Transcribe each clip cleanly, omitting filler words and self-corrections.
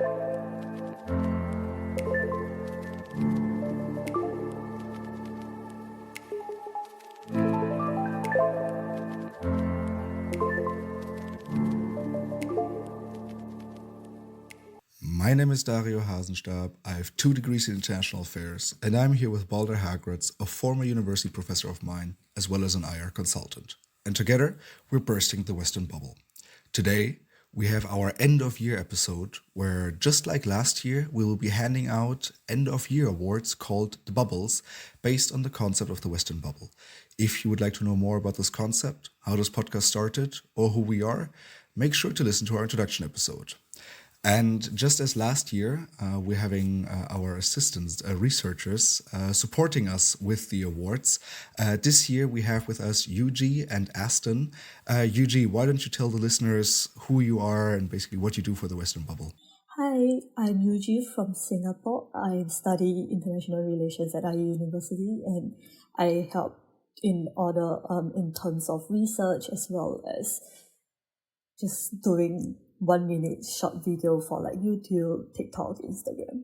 My name is Dario Hasenstab. I have 2 degrees in international affairs, and I'm here with Balder Hagritz, a former university professor of mine, as well as an IR consultant. And together, we're bursting the Western bubble. Today, we have our end of year episode where, just like last year, we will be handing out end of year awards called the Bubbles based on the concept of the Western bubble. If you would like to know more about this concept, how this podcast started, or who we are, make sure to listen to our introduction episode. And just as last year, we're having our assistants, researchers, supporting us with the awards. This year, we have with us Yuji and Aston. Yuji, why don't you tell the listeners who you are and basically what you do for the Western Bubble? Hi, I'm Yuji from Singapore. I study international relations at IU University, and I help in terms of research as well as just doing 1 minute short video for like YouTube, TikTok, Instagram.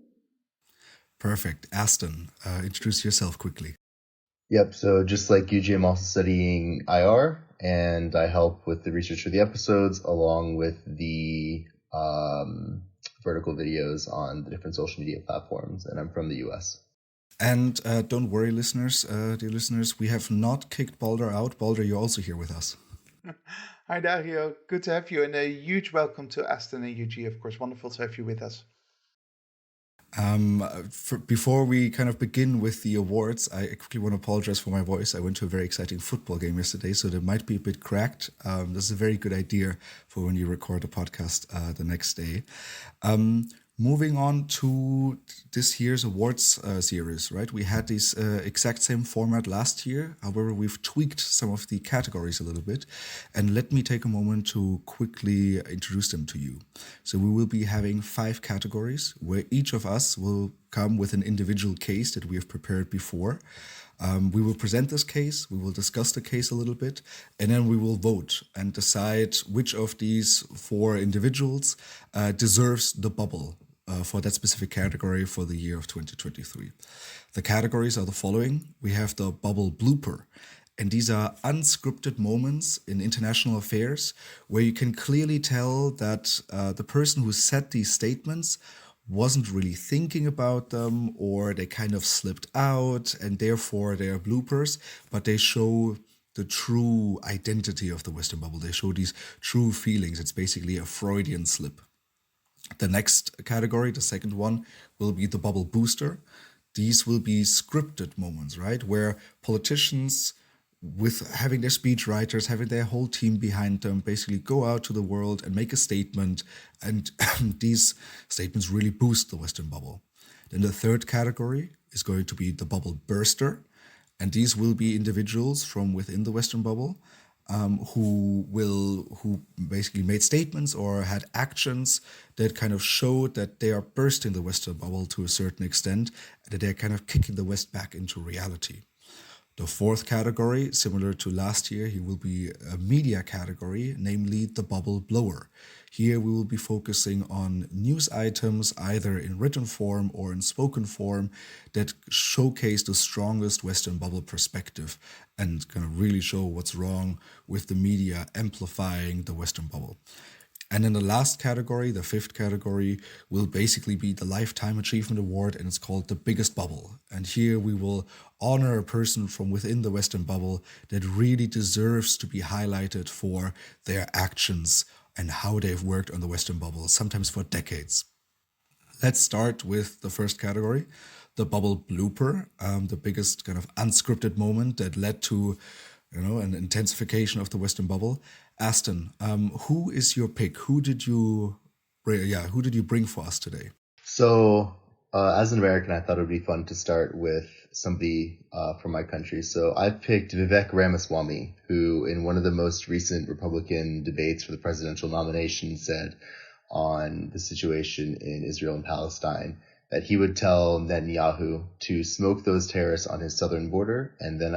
Perfect. Aston, introduce yourself quickly. Yep, so just like Yuji, I'm also studying IR, and I help with the research for the episodes along with the vertical videos on the different social media platforms, and I'm from the US. And don't worry, listeners, dear listeners, we have not kicked Balder out. Balder, you're also here with us. Hi Dario, good to have you, and a huge welcome to Aston and Yuji, of course. Wonderful to have you with us. Before we kind of begin with the awards, I quickly want to apologize for my voice. I went to a very exciting football game yesterday, so they might be a bit cracked. This is a very good idea for when you record a podcast the next day. Moving on to this year's awards series, right? We had this exact same format last year. However, we've tweaked some of the categories a little bit. And let me take a moment to quickly introduce them to you. So we will be having 5 categories where each of us will come with an individual case that we have prepared before. We will present this case, we will discuss the case a little bit, and then we will vote and decide which of these 4 individuals deserves the bubble for that specific category for the year of 2023. The categories are the following. We have the bubble blooper, and these are unscripted moments in international affairs where you can clearly tell that the person who said these statements wasn't really thinking about them, or they kind of slipped out, and therefore they are bloopers, but they show the true identity of the Western bubble. They show these true feelings. It's basically a Freudian slip. The next category, the second one, will be the bubble booster. These will be scripted moments, right? Where politicians, with having their speech writers, having their whole team behind them, basically go out to the world and make a statement. And these statements really boost the Western bubble. Then the third category is going to be the bubble burster. And these will be individuals from within the Western bubble who basically made statements or had actions that kind of showed that they are bursting the Western bubble to a certain extent, that they're kind of kicking the West back into reality. The fourth category, similar to last year, here will be a media category, namely the bubble blower. Here we will be focusing on news items, either in written form or in spoken form, that showcase the strongest Western bubble perspective and kind of really show what's wrong with the media amplifying the Western bubble. And then the last category, the fifth category, will basically be the Lifetime Achievement Award, and it's called the Biggest Bubble. And here we will honor a person from within the Western bubble that really deserves to be highlighted for their actions and how they've worked on the Western bubble, sometimes for decades. Let's start with the first category, the bubble blooper, the biggest kind of unscripted moment that led to an intensification of the Western bubble. Aston, who is your pick? Who did you bring for us today? So, as an American, I thought it would be fun to start with somebody from my country. So I picked Vivek Ramaswamy, who in one of the most recent Republican debates for the presidential nomination said on the situation in Israel and Palestine that he would tell Netanyahu to smoke those terrorists on his southern border, and then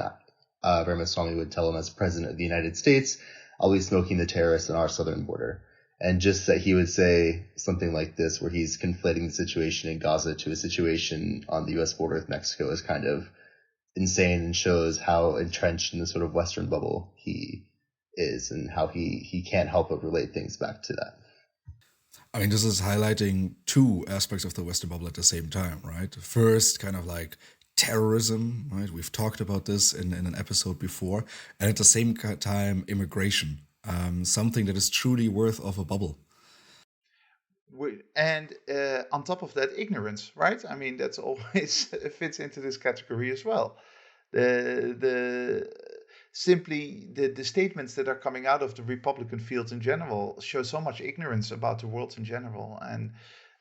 Ramaswamy would tell him, as president of the United States, I'll be smoking the terrorists on our southern border. And just that he would say something like this, where he's conflating the situation in Gaza to a situation on the U.S. border with Mexico, is kind of insane and shows how entrenched in the sort of Western bubble he is, and how he can't help but relate things back to that. I mean, this is highlighting two aspects of the Western bubble at the same time, right? First, kind of like terrorism, right? We've talked about this in an episode before. And at the same time, immigration, something that is truly worth of a bubble. And on top of that, ignorance, right? I mean, that's always fits into this category as well. The simply the statements that are coming out of the Republican field in general show so much ignorance about the world in general. And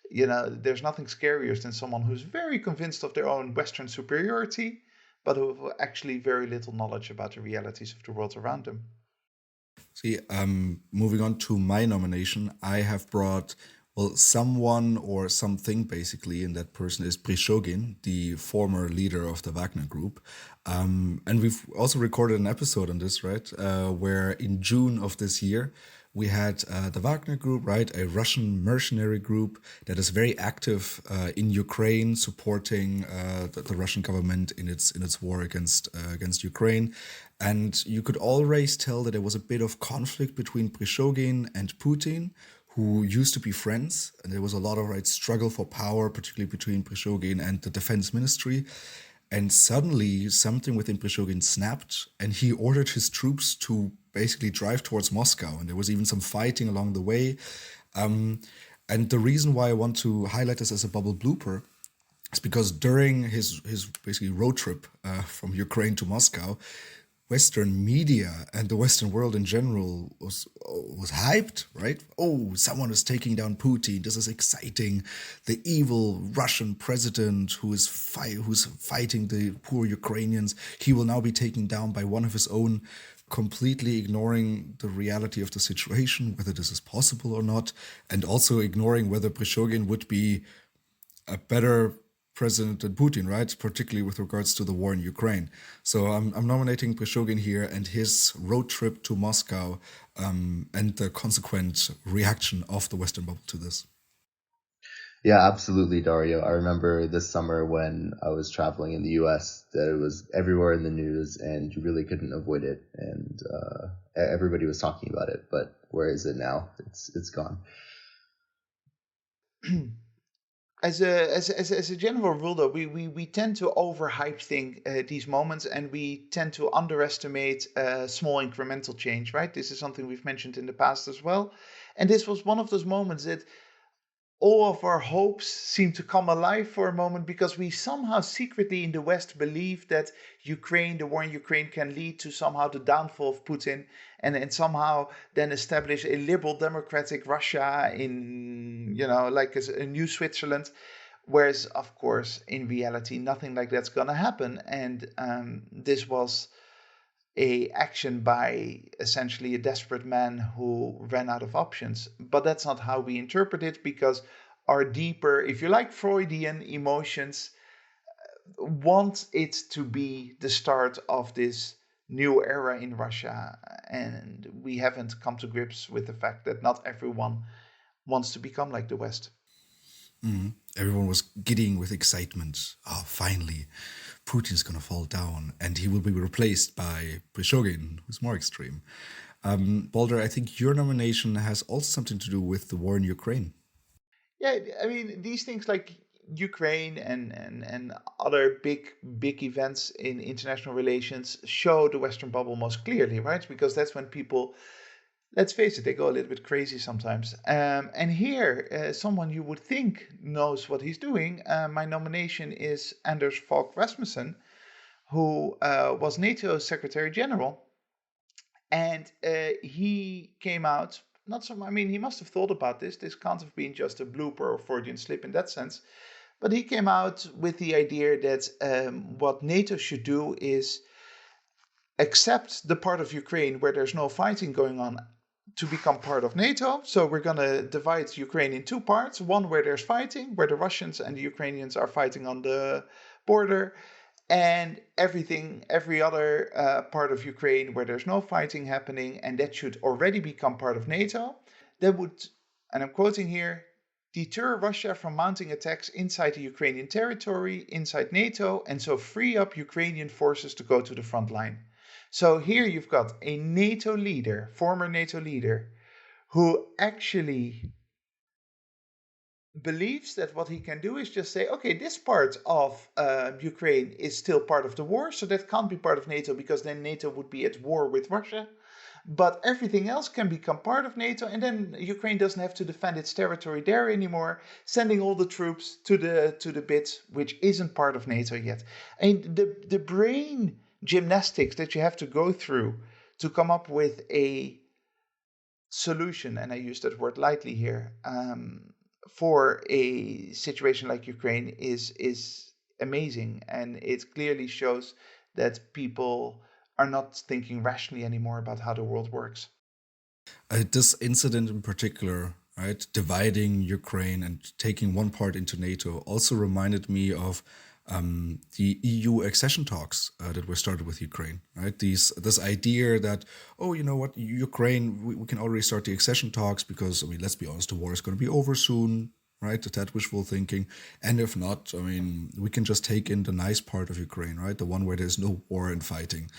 there's nothing scarier than someone who's very convinced of their own Western superiority, but who have actually very little knowledge about the realities of the world around them. See, moving on to my nomination, I have brought, well, someone or something basically, and that person is Prigozhin, the former leader of the Wagner Group. And we've also recorded an episode on this, right? Where in June of this year, we had the Wagner Group, right? A Russian mercenary group that is very active in Ukraine, supporting the Russian government in its war against Ukraine. And you could always tell that there was a bit of conflict between Prigozhin and Putin, who used to be friends. And there was a lot of struggle for power, particularly between Prigozhin and the defense ministry. And suddenly something within Prigozhin snapped, and he ordered his troops to basically drive towards Moscow. And there was even some fighting along the way. And the reason why I want to highlight this as a bubble blooper is because during his basically road trip from Ukraine to Moscow, Western media and the Western world in general was hyped, right? Oh, someone is taking down Putin. This is exciting. The evil Russian president who's fighting the poor Ukrainians, he will now be taken down by one of his own, completely ignoring the reality of the situation, whether this is possible or not, and also ignoring whether Prigozhin would be a better president than Putin, right? Particularly with regards to the war in Ukraine. So I'm nominating Prigozhin here and his road trip to Moscow, and the consequent reaction of the Western bubble to this. Yeah, absolutely, Dario. I remember this summer when I was traveling in the US that it was everywhere in the news and you really couldn't avoid it. And everybody was talking about it. But where is it now? It's gone. As a general rule, though, we tend to overhype these moments, and we tend to underestimate small incremental change, right? This is something we've mentioned in the past as well. And this was one of those moments that all of our hopes seem to come alive for a moment, because we somehow secretly in the West believe that the war in Ukraine can lead to somehow the downfall of Putin, and somehow then establish a liberal democratic Russia in, like a new Switzerland. Whereas, of course, in reality, nothing like that's going to happen. And this was a action by essentially a desperate man who ran out of options. But that's not how we interpret it, because our deeper, if you like, Freudian emotions want it to be the start of this new era in Russia. And we haven't come to grips with the fact that not everyone wants to become like the West. Mm-hmm. Everyone was giddying with excitement. Oh, finally, Putin's going to fall down and he will be replaced by Prigozhin, who's more extreme. Balder, I think your nomination has also something to do with the war in Ukraine. Yeah, I mean, these things like Ukraine and other big events in international relations show the Western bubble most clearly, right? Because that's when people, let's face it, they go a little bit crazy sometimes. And here, someone you would think knows what he's doing. My nomination is Anders Fogh Rasmussen, who was NATO Secretary General. And he came out, he must have thought about this. This can't have been just a blooper or Freudian slip in that sense. But he came out with the idea that what NATO should do is accept the part of Ukraine where there's no fighting going on to become part of NATO. So we're going to divide Ukraine in two parts. One where there's fighting, where the Russians and the Ukrainians are fighting on the border, and every other part of Ukraine where there's no fighting happening, and that should already become part of NATO. That would and I'm quoting here, deter Russia from mounting attacks inside the Ukrainian territory, inside NATO, and so free up Ukrainian forces to go to the front line. So here you've got a NATO leader, former NATO leader, who actually believes that what he can do is just say, okay, this part of Ukraine is still part of the war, so that can't be part of NATO because then NATO would be at war with Russia. But everything else can become part of NATO, and then Ukraine doesn't have to defend its territory there anymore, sending all the troops to the bit which isn't part of NATO yet. And the brain gymnastics that you have to go through to come up with a solution, and I use that word lightly here, for a situation like Ukraine is amazing, and it clearly shows that people are not thinking rationally anymore about how the world works. This incident in particular, right, dividing Ukraine and taking one part into NATO, also reminded me of the EU accession talks that were started with Ukraine, right? This idea that, oh, you know what, Ukraine, we can already start the accession talks because, I mean, let's be honest, the war is going to be over soon, right? That wishful thinking. And if not, I mean, we can just take in the nice part of Ukraine, right? The one where there's no war and fighting.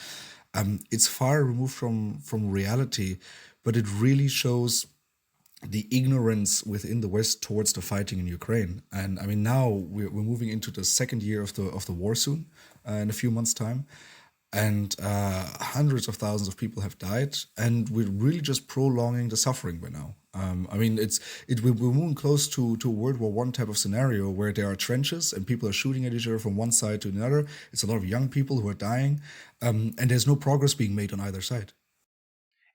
It's far removed from reality, but it really shows the ignorance within the West towards the fighting in Ukraine. And I mean, now we're moving into the second year of the war soon, in a few months' time, and hundreds of thousands of people have died, and we're really just prolonging the suffering by now. I mean, we're moving close to a World War One type of scenario where there are trenches and people are shooting at each other from one side to another. It's a lot of young people who are dying, and there's no progress being made on either side.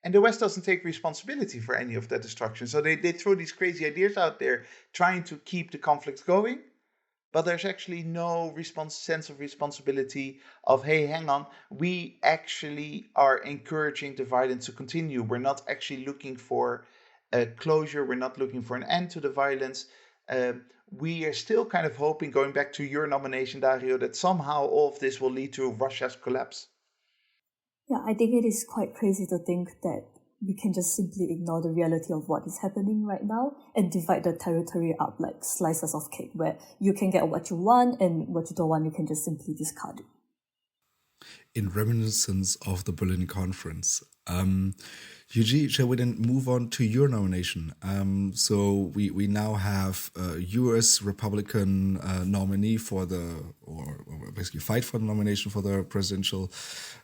And the West doesn't take responsibility for any of that destruction. So they throw these crazy ideas out there trying to keep the conflict going. But there's actually no sense of responsibility of, hey, hang on, we actually are encouraging the violence to continue. We're not actually looking for a closure. We're not looking for an end to the violence. We are still kind of hoping, going back to your nomination, Dario, that somehow all of this will lead to Russia's collapse. Yeah, I think it is quite crazy to think that we can just simply ignore the reality of what is happening right now and divide the territory up like slices of cake, where you can get what you want and what you don't want, you can just simply discard it. In reminiscence of the Berlin Conference, Yuji, shall we then move on to your nomination? So we now have a U.S. Republican nominee for or basically fight for the nomination for the presidential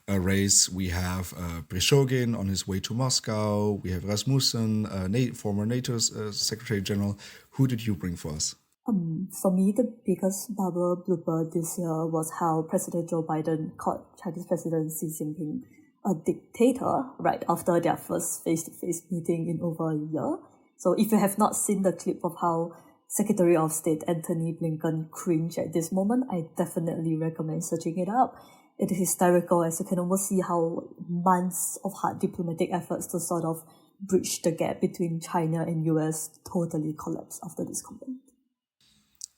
race. We have Prigozhin on his way to Moscow. We have Rasmussen, former NATO Secretary General. Who did you bring for us? For me, the biggest bubble blooper this year was how President Joe Biden called Chinese President Xi Jinping a dictator right after their first face-to-face meeting in over a year. So if you have not seen the clip of how Secretary of State Antony Blinken cringed at this moment, I definitely recommend searching it up. It is hysterical, as you can almost see how months of hard diplomatic efforts to sort of bridge the gap between China and US totally collapsed after this comment.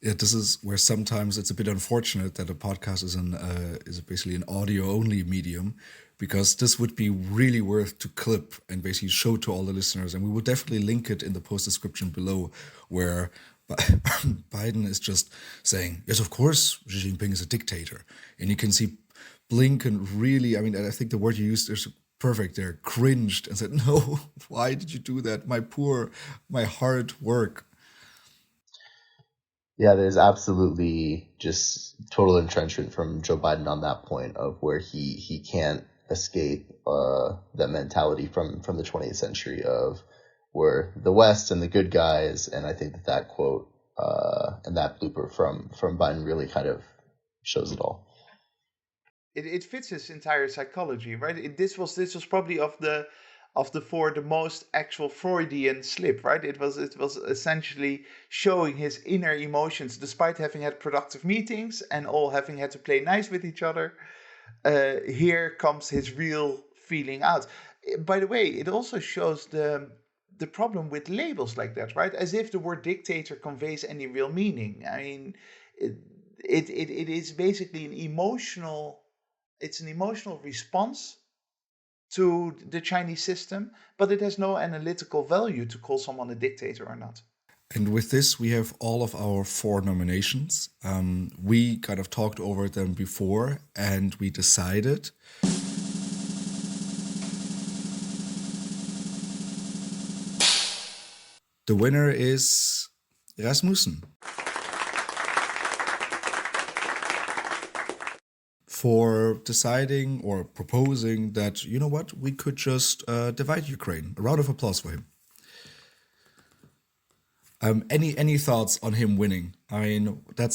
Yeah, this is where sometimes it's a bit unfortunate that a podcast is basically an audio only medium, because this would be really worth to clip and basically show to all the listeners, and we will definitely link it in the post description below, where Biden is just saying, yes, of course, Xi Jinping is a dictator, and you can see Blinken really, I mean, I think the word you used is perfect there, cringed and said, no, why did you do that? My hard work. Yeah, there's absolutely just total entrenchment from Joe Biden on that point of where he can't escape that mentality from the 20th century of where the West and the good guys, and I think that quote and that blooper from Biden really kind of shows it all. It fits his entire psychology, right? This was probably of the four the most actual Freudian slip, right? It was essentially showing his inner emotions, despite having had productive meetings and all having had to play nice with each other. Here comes his real feeling out. By the way, it also shows the problem with labels like that, right? As if the word dictator conveys any real meaning. I mean, it is basically an emotional response to the Chinese system, but it has no analytical value to call someone a dictator or not. And with this, we have all of our 4 nominations. We kind of talked over them before, and we decided. The winner is Rasmussen. For deciding or proposing that, you know what, we could just divide Ukraine. A round of applause for him. Any thoughts on him winning? I mean, that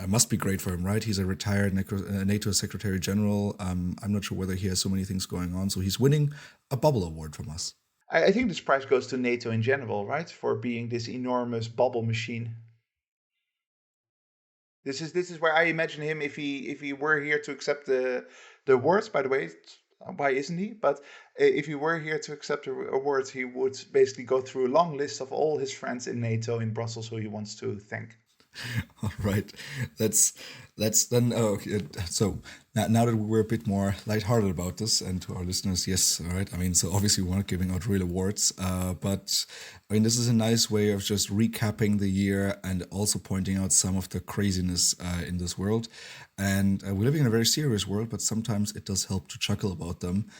must be great for him, right? He's a retired NATO Secretary General. I'm not sure whether he has so many things going on. So he's winning a bubble award from us. I think this prize goes to NATO in general, right? For being this enormous bubble machine. This is where I imagine him if he were here to accept the awards. By the way, why isn't he? But if he were here to accept the awards, he would basically go through a long list of all his friends in NATO in Brussels who he wants to thank. All right, let's then. Okay. So now that we're a bit more lighthearted about this, and to our listeners, yes, all right. I mean, so obviously we're not giving out real awards, but I mean, this is a nice way of just recapping the year and also pointing out some of the craziness in this world. And we're living in a very serious world, but sometimes it does help to chuckle about them.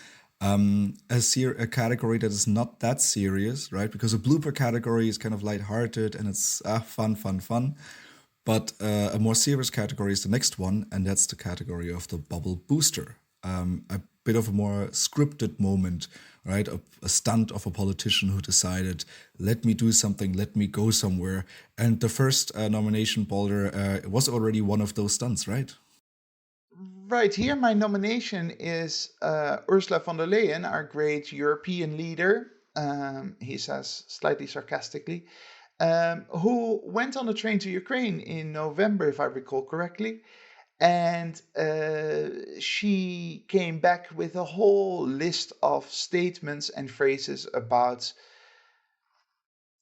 A category that is not that serious, right? Because a blooper category is kind of lighthearted and it's fun. But a more serious category is the next one, and that's the category of the bubble booster. A bit of a more scripted moment, right? A stunt of a politician who decided, let me do something, let me go somewhere. And the first nomination, Balder, was already one of those stunts, right? Right, here my nomination is Ursula von der Leyen, our great European leader, he says slightly sarcastically, who went on a train to Ukraine in November, if I recall correctly, and she came back with a whole list of statements and phrases about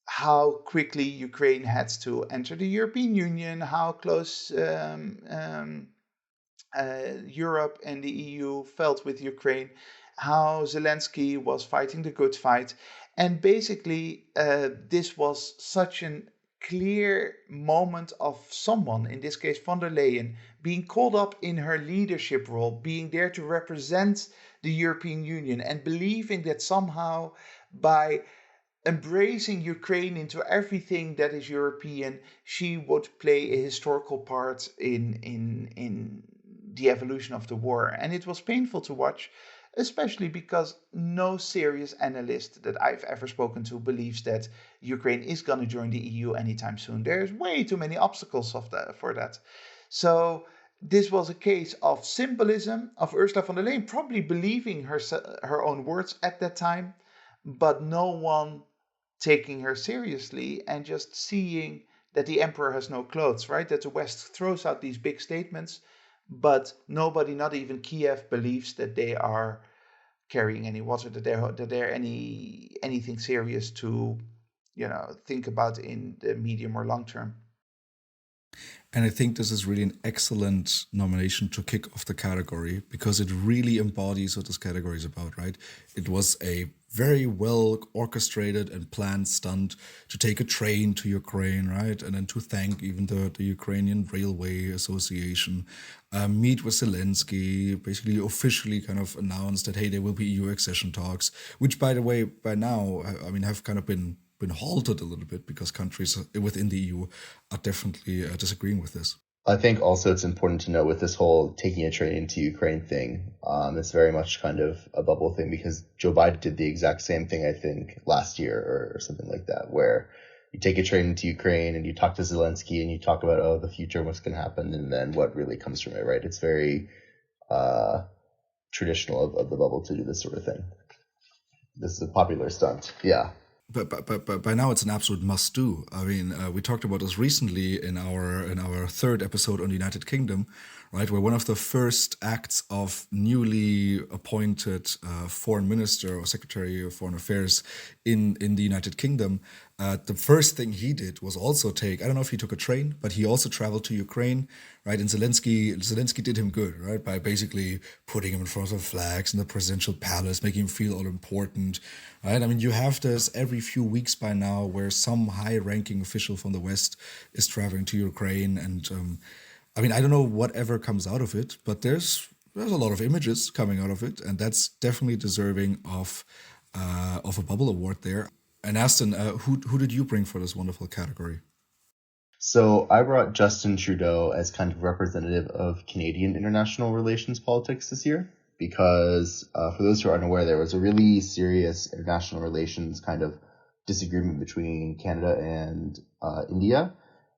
how quickly Ukraine had to enter the European Union, how close Europe and the EU felt with Ukraine, how Zelensky was fighting the good fight. And basically, this was such a clear moment of someone, in this case von der Leyen, being called up in her leadership role, being there to represent the European Union and believing that somehow by embracing Ukraine into everything that is European, she would play a historical part in the evolution of the war. And it was painful to watch, especially because no serious analyst that I've ever spoken to believes that Ukraine is going to join the EU anytime soon. There's way too many obstacles for that. So this was a case of symbolism of Ursula von der Leyen probably believing her own words at that time, but no one taking her seriously and just seeing that the emperor has no clothes, right? That the West throws out these big statements, but nobody, not even Kiev, believes that they are carrying any water, that they're anything serious to, think about in the medium or long term. And I think this is really an excellent nomination to kick off the category because it really embodies what this category is about, right? It was a very well orchestrated and planned stunt to take a train to Ukraine, right? And then to thank even the Ukrainian Railway Association, meet with Zelensky, basically officially kind of announced that, hey, there will be EU accession talks, which, by the way, by now, I mean, have kind of been halted a little bit because countries within the EU are definitely disagreeing with this. I think also it's important to know with this whole taking a train into Ukraine thing, it's very much kind of a bubble thing because Joe Biden did the exact same thing, I think, last year or something like that, where you take a train into Ukraine and you talk to Zelensky and you talk about, the future, what's going to happen, and then what really comes from it, right? It's very traditional of the bubble to do this sort of thing. This is a popular stunt. Yeah. But by now it's an absolute must-do. I mean, we talked about this recently in our third episode on the United Kingdom, right? Where one of the first acts of newly appointed foreign minister or secretary of foreign affairs in the United Kingdom The first thing he did was also take, I don't know if he took a train, but he also traveled to Ukraine, right? And Zelensky did him good, right? By basically putting him in front of flags in the presidential palace, making him feel all important, right? I mean, you have this every few weeks by now where some high-ranking official from the West is traveling to Ukraine. And I mean, I don't know whatever comes out of it, but there's a lot of images coming out of it, and that's definitely deserving of a bubble award there. And Aston, who did you bring for this wonderful category? So I brought Justin Trudeau as kind of representative of Canadian international relations politics this year, because for those who are unaware, there was a really serious international relations kind of disagreement between Canada and India.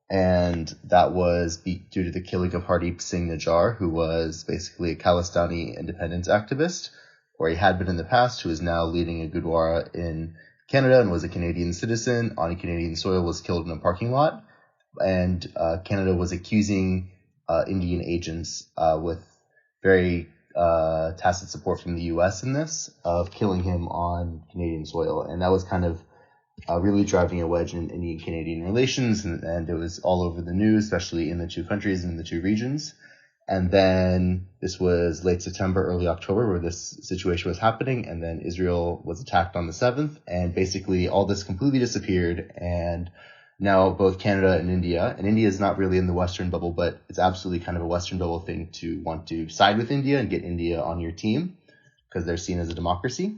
And that was due to the killing of Hardeep Singh Najjar, who was basically a Khalistani independence activist, or he had been in the past, who is now leading a Gurdwara in Canada and was a Canadian citizen on Canadian soil, was killed in a parking lot. And Canada was accusing Indian agents with very tacit support from the U.S. in this, of killing him on Canadian soil. And that was kind of really driving a wedge in Indian-Canadian relations, and it was all over the news, especially in the two countries and in the two regions. And then this was late September, early October, where this situation was happening, and then Israel was attacked on the 7th, and basically all this completely disappeared, and now both Canada and India is not really in the Western bubble, but it's absolutely kind of a Western bubble thing to want to side with India and get India on your team, because they're seen as a democracy.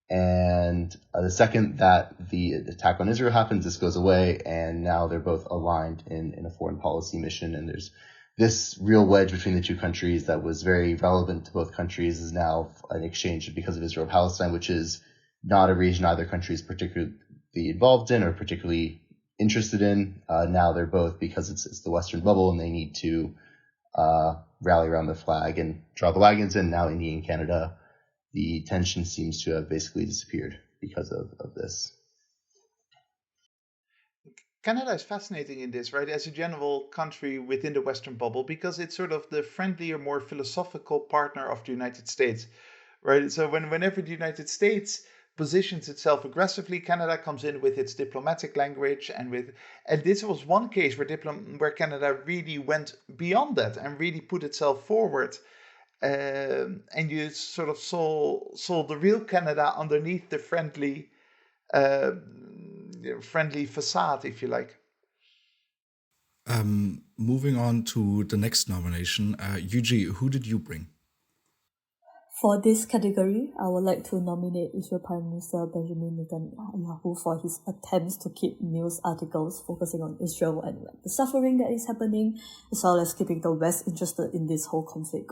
And the second that the attack on Israel happens, this goes away, and now they're both aligned in a foreign policy mission. And there's this real wedge between the two countries that was very relevant to both countries is now an exchange because of Israel-Palestine, which is not a region either country is particularly involved in or particularly interested in. Now they're both, because it's the Western bubble, and they need to rally around the flag and draw the wagons. And now India and Canada, the tension seems to have basically disappeared because of this. Canada is fascinating in this, right, as a general country within the Western bubble, because it's sort of the friendlier, more philosophical partner of the United States, right? So whenever the United States positions itself aggressively, Canada comes in with its diplomatic language, and this was one case where Canada really went beyond that and really put itself forward. And you sort of saw the real Canada underneath the friendly facade, if you like. Moving on to the next nomination, Yuji, who did you bring? For this category, I would like to nominate Israel Prime Minister Benjamin Netanyahu for his attempts to keep news articles focusing on Israel and the suffering that is happening, as well as keeping the West interested in this whole conflict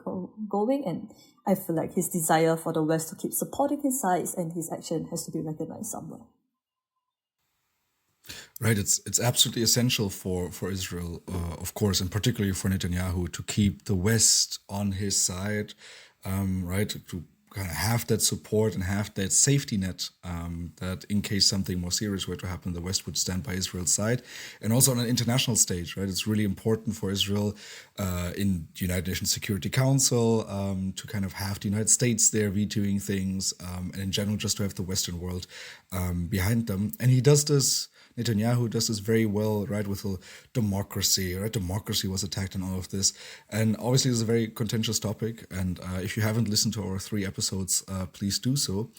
going. And I feel like his desire for the West to keep supporting his sides and his action has to be recognized somewhere. Right, it's absolutely essential for Israel, of course, and particularly for Netanyahu, to keep the West on his side. Right, to kind of have that support and have that safety net, that in case something more serious were to happen, the West would stand by Israel's side. And also on an international stage, right, it's really important for Israel in the United Nations Security Council to kind of have the United States there vetoing things, and in general just to have the Western world behind them. And he does this. Netanyahu does this very well, right, with democracy, right? Democracy was attacked in all of this. And obviously, this is a very contentious topic. And if you haven't listened to our 3 episodes, please do so.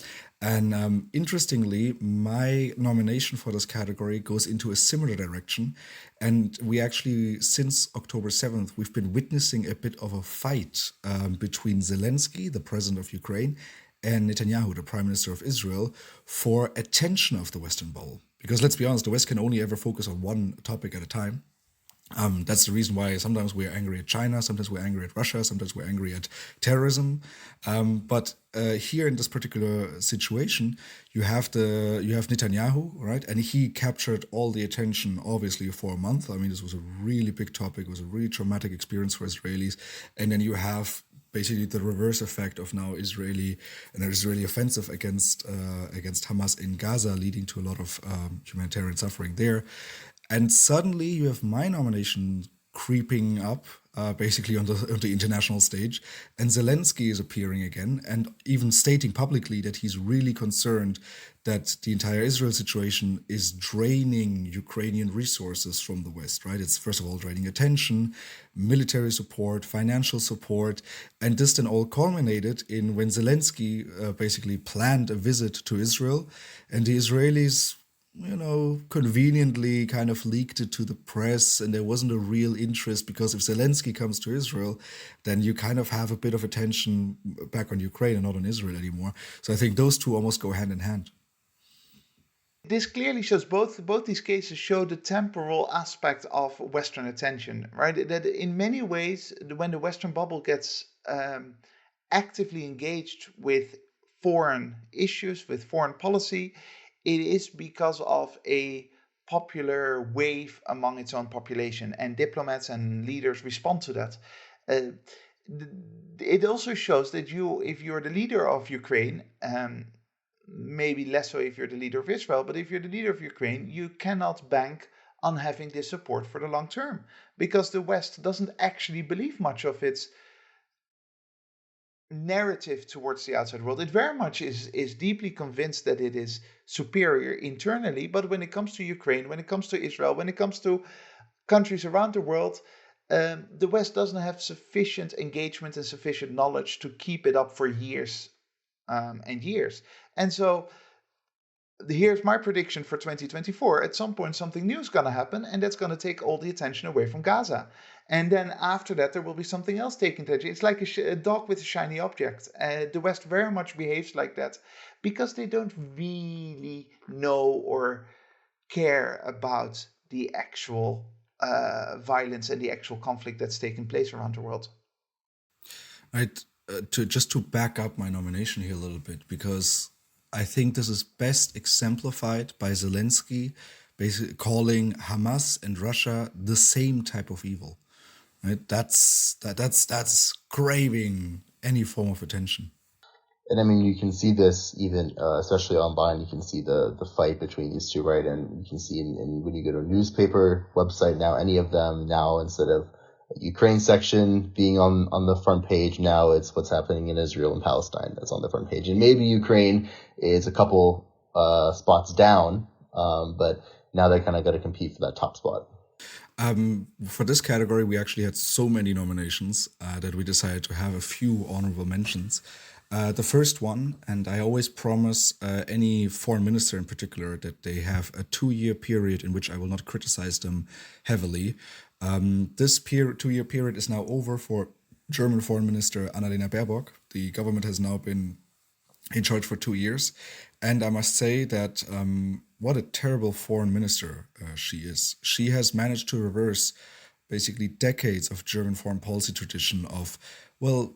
And interestingly, my nomination for this category goes into a similar direction. And we actually, since October 7th, we've been witnessing a bit of a fight between Zelensky, the president of Ukraine, and Netanyahu, the prime minister of Israel, for attention of the Western bubble. Because let's be honest, the West can only ever focus on one topic at a time. That's the reason why sometimes we're angry at China, sometimes we're angry at Russia, sometimes we're angry at terrorism. But here in this particular situation, you have Netanyahu, right? And he captured all the attention, obviously, for a month. I mean, this was a really big topic. It was a really traumatic experience for Israelis. And then you have basically the reverse effect of now Israeli offensive against Hamas in Gaza, leading to a lot of humanitarian suffering there. And suddenly you have my nomination creeping up basically on the international stage. And Zelensky is appearing again and even stating publicly that he's really concerned that the entire Israel situation is draining Ukrainian resources from the West, right? It's first of all draining attention, military support, financial support. And this then all culminated in when Zelensky basically planned a visit to Israel, and the Israelis conveniently kind of leaked it to the press, and there wasn't a real interest, because if Zelensky comes to Israel, then you kind of have a bit of attention back on Ukraine and not on Israel anymore. So I think those two almost go hand in hand. This clearly shows both these cases show the temporal aspect of Western attention, right? That in many ways, when the Western bubble gets actively engaged with foreign issues, with foreign policy, it is because of a popular wave among its own population, and diplomats and leaders respond to that. It also shows that if you're the leader of Ukraine, maybe less so if you're the leader of Israel, but if you're the leader of Ukraine, you cannot bank on having this support for the long term, because the West doesn't actually believe much of its narrative towards the outside world. It very much is deeply convinced that it is superior internally, but when it comes to Ukraine, when it comes to Israel, when it comes to countries around the world, the West doesn't have sufficient engagement and sufficient knowledge to keep it up for years and years. And so here's my prediction for 2024. At some point, something new is going to happen, and that's going to take all the attention away from Gaza. And then after that, there will be something else taking attention. It's like a dog with a shiny object. The West very much behaves like that because they don't really know or care about the actual violence and the actual conflict that's taking place around the world. To back up my nomination here a little bit, because I think this is best exemplified by Zelensky basically calling Hamas and Russia the same type of evil. Right? That's craving any form of attention. And I mean, you can see this even, especially online, you can see the fight between these two, right? And you can see when you go to a newspaper website now, any of them now, instead of Ukraine section being on the front page, now it's what's happening in Israel and Palestine that's on the front page. And maybe Ukraine is a couple spots down, but now they kind of got to compete for that top spot. For this category, we actually had so many nominations that we decided to have a few honorable mentions. The first one, and I always promise any foreign minister in particular that they have a 2-year period in which I will not criticize them heavily. This 2-year period is now over for German Foreign Minister Annalena Baerbock. The government has now been in charge for 2 years. And I must say that what a terrible foreign minister she is. She has managed to reverse basically decades of German foreign policy tradition of, well,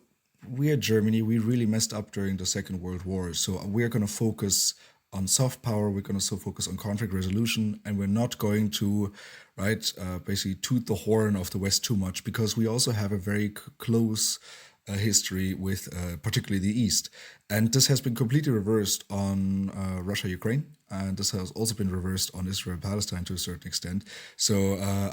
we are Germany, we really messed up during the Second World War. So we're going to focus on soft power, we're going to focus on conflict resolution, and we're not going to, basically toot the horn of the West too much, because we also have a very close history with particularly the East. And this has been completely reversed on Russia-Ukraine, and this has also been reversed on Israel-Palestine to a certain extent. So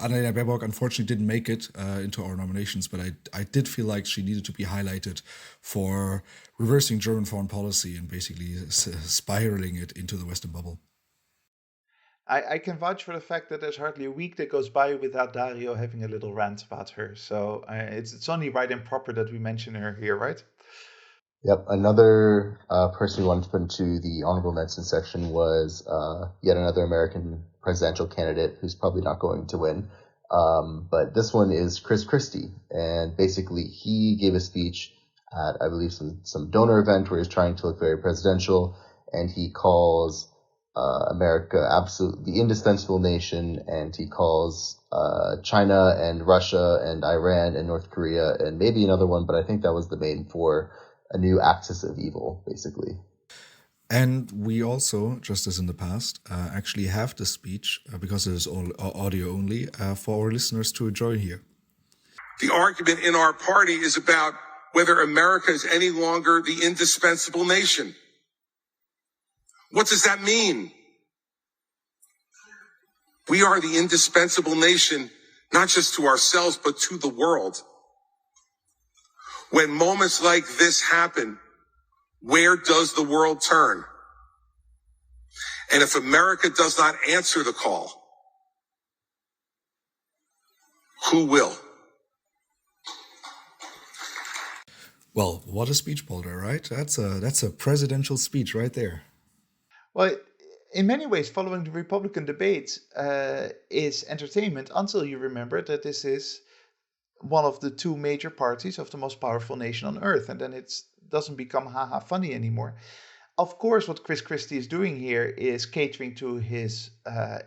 Annalena Baerbock unfortunately didn't make it into our nominations, but I did feel like she needed to be highlighted for reversing German foreign policy and basically spiraling it into the Western bubble. I can vouch for the fact that there's hardly a week that goes by without Dario having a little rant about her. So it's only right and proper that we mention her here, right? Yep. Another person we wanted to put into the honorable mention section was yet another American presidential candidate who's probably not going to win. But this one is Chris Christie. And basically he gave a speech at, I believe, some donor event where he's trying to look very presidential. And he calls America the indispensable nation, and he calls China and Russia and Iran and North Korea and maybe another one, but I think that was the main four, a new axis of evil, basically. And we also, just as in the past, actually have the speech, because it is all audio only, for our listeners to enjoy here. The argument in our party is about whether America is any longer the indispensable nation. What does that mean? We are the indispensable nation not just to ourselves, but to the world. When moments like this happen, where does the world turn? And if America does not answer the call, who will? Well, what a speech, Boulder, right? That's a presidential speech right there. Well, in many ways, following the Republican debates is entertainment until you remember that this is one of the two major parties of the most powerful nation on earth, and then it doesn't become haha funny anymore. Of course, what Chris Christie is doing here is catering to his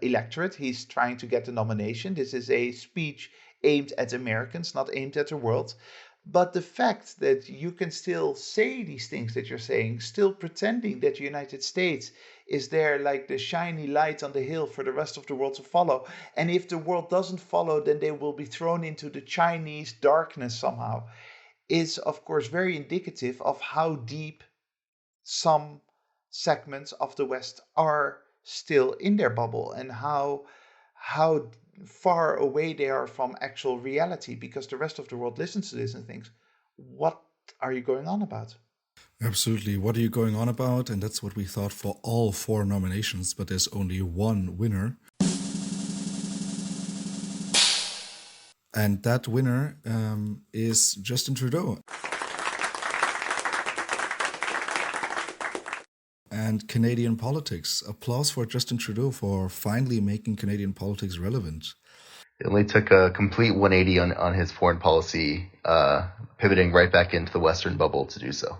electorate. He's trying to get the nomination. This is a speech aimed at Americans, not aimed at the world. But the fact that you can still say these things that you're saying, still pretending that the United States is there like the shiny light on the hill for the rest of the world to follow. And if the world doesn't follow, then they will be thrown into the Chinese darkness somehow, is of course very indicative of how deep some segments of the West are still in their bubble, and how far away they are from actual reality, because the rest of the world listens to this and thinks, what are you going on about? Absolutely. What are you going on about? And that's what we thought for all 4 nominations, but there's only one winner. And that winner is Justin Trudeau. And Canadian politics. Applause for Justin Trudeau for finally making Canadian politics relevant. It only took a complete 180 on his foreign policy, pivoting right back into the Western bubble to do so.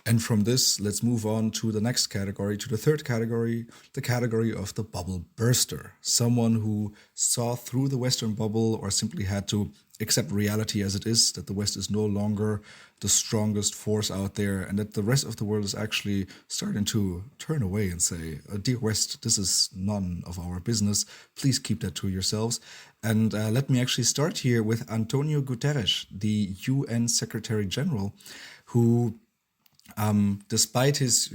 And from this, let's move on to the next category, to the third category, the category of the bubble burster. Someone who saw through the Western bubble or simply had to accept reality as it is, that the West is no longer the strongest force out there, and that the rest of the world is actually starting to turn away and say, dear West, this is none of our business. Please keep that to yourselves. And let me actually start here with Antonio Guterres, the UN Secretary General, who despite his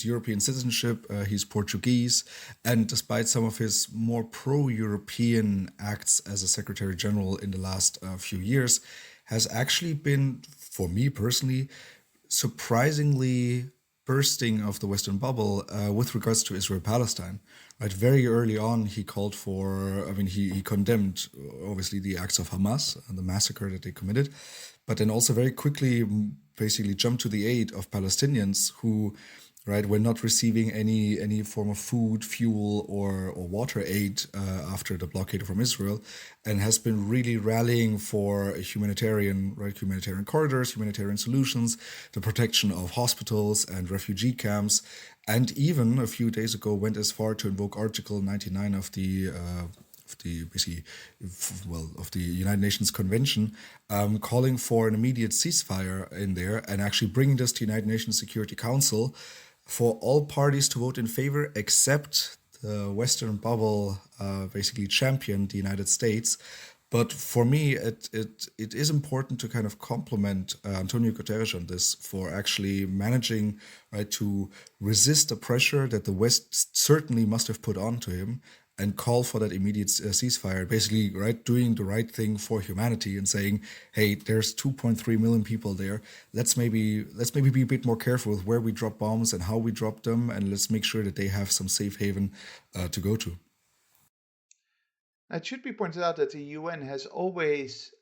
European citizenship, he's Portuguese, and despite some of his more pro-European acts as a Secretary General in the last few years, has actually been, for me personally, surprisingly bursting of the Western bubble with regards to Israel-Palestine. Right, very early on, he called for, he condemned, obviously, the acts of Hamas and the massacre that they committed, but then also very quickly basically jumped to the aid of Palestinians who, right, were not receiving any form of food, fuel, or water aid after the blockade from Israel, and has been really rallying for humanitarian corridors, humanitarian solutions, the protection of hospitals and refugee camps, and even a few days ago went as far to invoke Article 99 of the United Nations Convention, calling for an immediate ceasefire in there and actually bringing this to the United Nations Security Council for all parties to vote in favor except the Western bubble basically championed the United States. But for me, it is important to kind of compliment Antonio Guterres on this for actually managing, right, to resist the pressure that the West certainly must have put on to him and call for that immediate ceasefire, basically, right, doing the right thing for humanity and saying, hey, there's 2.3 million people there. Let's maybe be a bit more careful with where we drop bombs and how we drop them, and let's make sure that they have some safe haven to go to. It should be pointed out that the UN has always,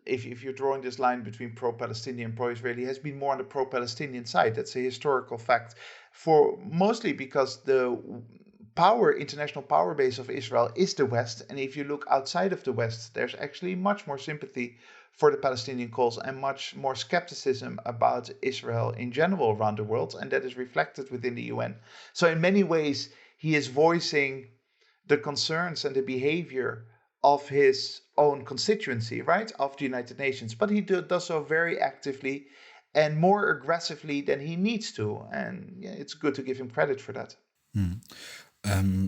if you're drawing this line between pro-Palestinian and pro-Israeli, has been more on the pro-Palestinian side. That's a historical fact, for mostly because the international power base of Israel is the West, and if you look outside of the West, there's actually much more sympathy for the Palestinian cause and much more skepticism about Israel in general around the world, and that is reflected within the UN. So in many ways, he is voicing the concerns and the behavior of his own constituency, right, of the United Nations, but he does so very actively and more aggressively than he needs to, and yeah, it's good to give him credit for that.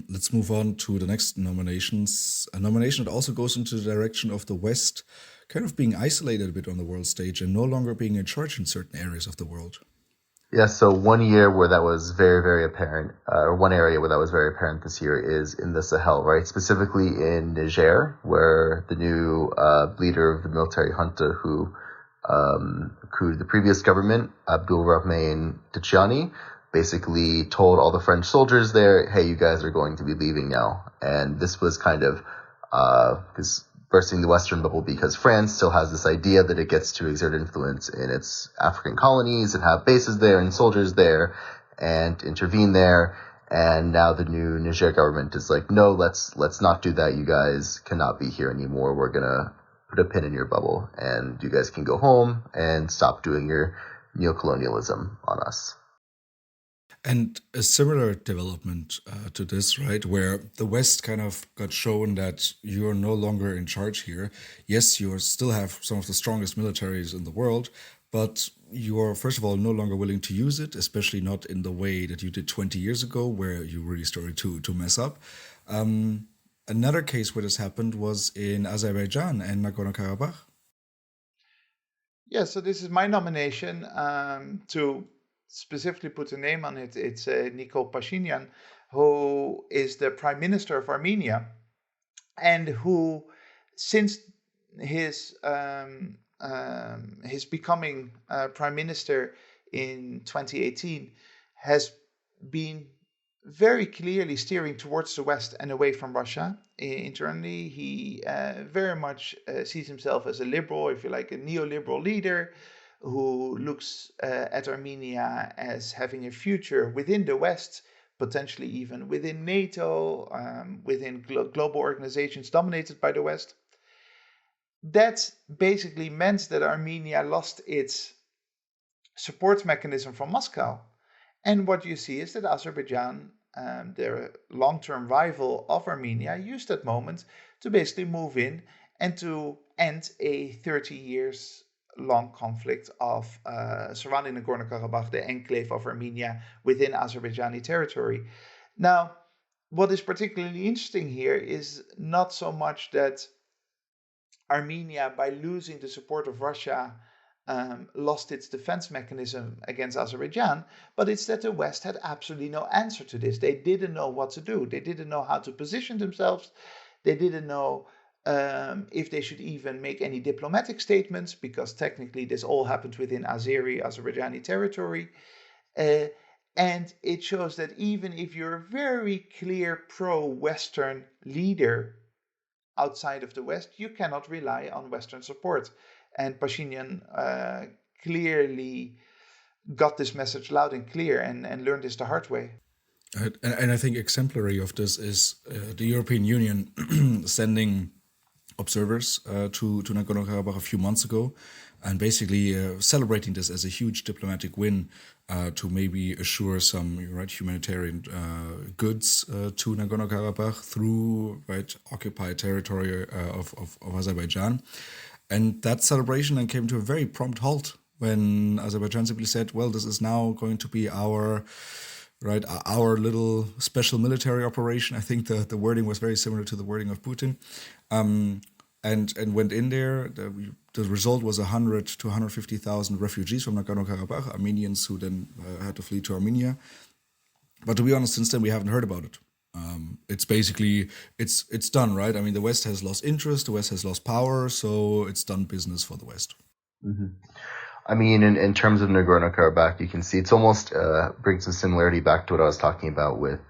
Let's move on to the next nominations. A nomination that also goes into the direction of the West kind of being isolated a bit on the world stage and no longer being in charge in certain areas of the world. Yeah, so one year where that was very, very apparent, or one area where that was very apparent this year is in the Sahel, right? Specifically in Niger, where the new leader of the military junta who coup the previous government, Abdulrahman Tchiani, basically told all the French soldiers there, hey, you guys are going to be leaving now. And this was kind of bursting the Western bubble because France still has this idea that it gets to exert influence in its African colonies and have bases there and soldiers there and intervene there. And now the new Niger government is like, no, let's not do that. You guys cannot be here anymore. We're going to put a pin in your bubble and you guys can go home and stop doing your neocolonialism on us. And a similar development to this, right, where the West kind of got shown that you're no longer in charge here. Yes, you still have some of the strongest militaries in the world, but you're, first of all, no longer willing to use it, especially not in the way that you did 20 years ago, where you really started to mess up. Another case where this happened was in Azerbaijan and Nagorno-Karabakh. Yeah, so this is my nomination to specifically put a name on it. It's Nikol Pashinyan, who is the Prime Minister of Armenia, and who, since his becoming Prime Minister in 2018, has been very clearly steering towards the West and away from Russia. Internally, he very much sees himself as a liberal, if you like, a neoliberal leader who looks at Armenia as having a future within the West, potentially even within NATO, within global organizations dominated by the West. That basically meant that Armenia lost its support mechanism from Moscow. And what you see is that Azerbaijan, their long-term rival of Armenia, used that moment to basically move in and to end a 30 years long conflict of surrounding Nagorno-Karabakh, the enclave of Armenia within Azerbaijani territory. Now, what is particularly interesting here is not so much that Armenia, by losing the support of Russia, lost its defense mechanism against Azerbaijan, but it's that the West had absolutely no answer to this. They didn't know what to do. They didn't know how to position themselves. They didn't know if they should even make any diplomatic statements, because technically this all happened within Azerbaijani territory. And it shows that even if you're a very clear pro-Western leader outside of the West, you cannot rely on Western support. And Pashinyan clearly got this message loud and clear and learned this the hard way. And I think exemplary of this is the European Union sending observers to Nagorno-Karabakh a few months ago, and basically celebrating this as a huge diplomatic win to maybe assure some humanitarian goods to Nagorno-Karabakh through occupied territory of Azerbaijan. And that celebration then came to a very prompt halt when Azerbaijan simply said, well, this is now going to be our little special military operation. I think the wording was very similar to the wording of Putin. And went in there. The result was 100 to 150,000 refugees from Nagorno-Karabakh, Armenians who then had to flee to Armenia. But to be honest, since then we haven't heard about it. It's basically, it's done, right? I mean, the West has lost interest, the West has lost power, so it's done business for the West. Mm-hmm. I mean, in terms of Nagorno-Karabakh, you can see it's almost brings some similarity back to what I was talking about with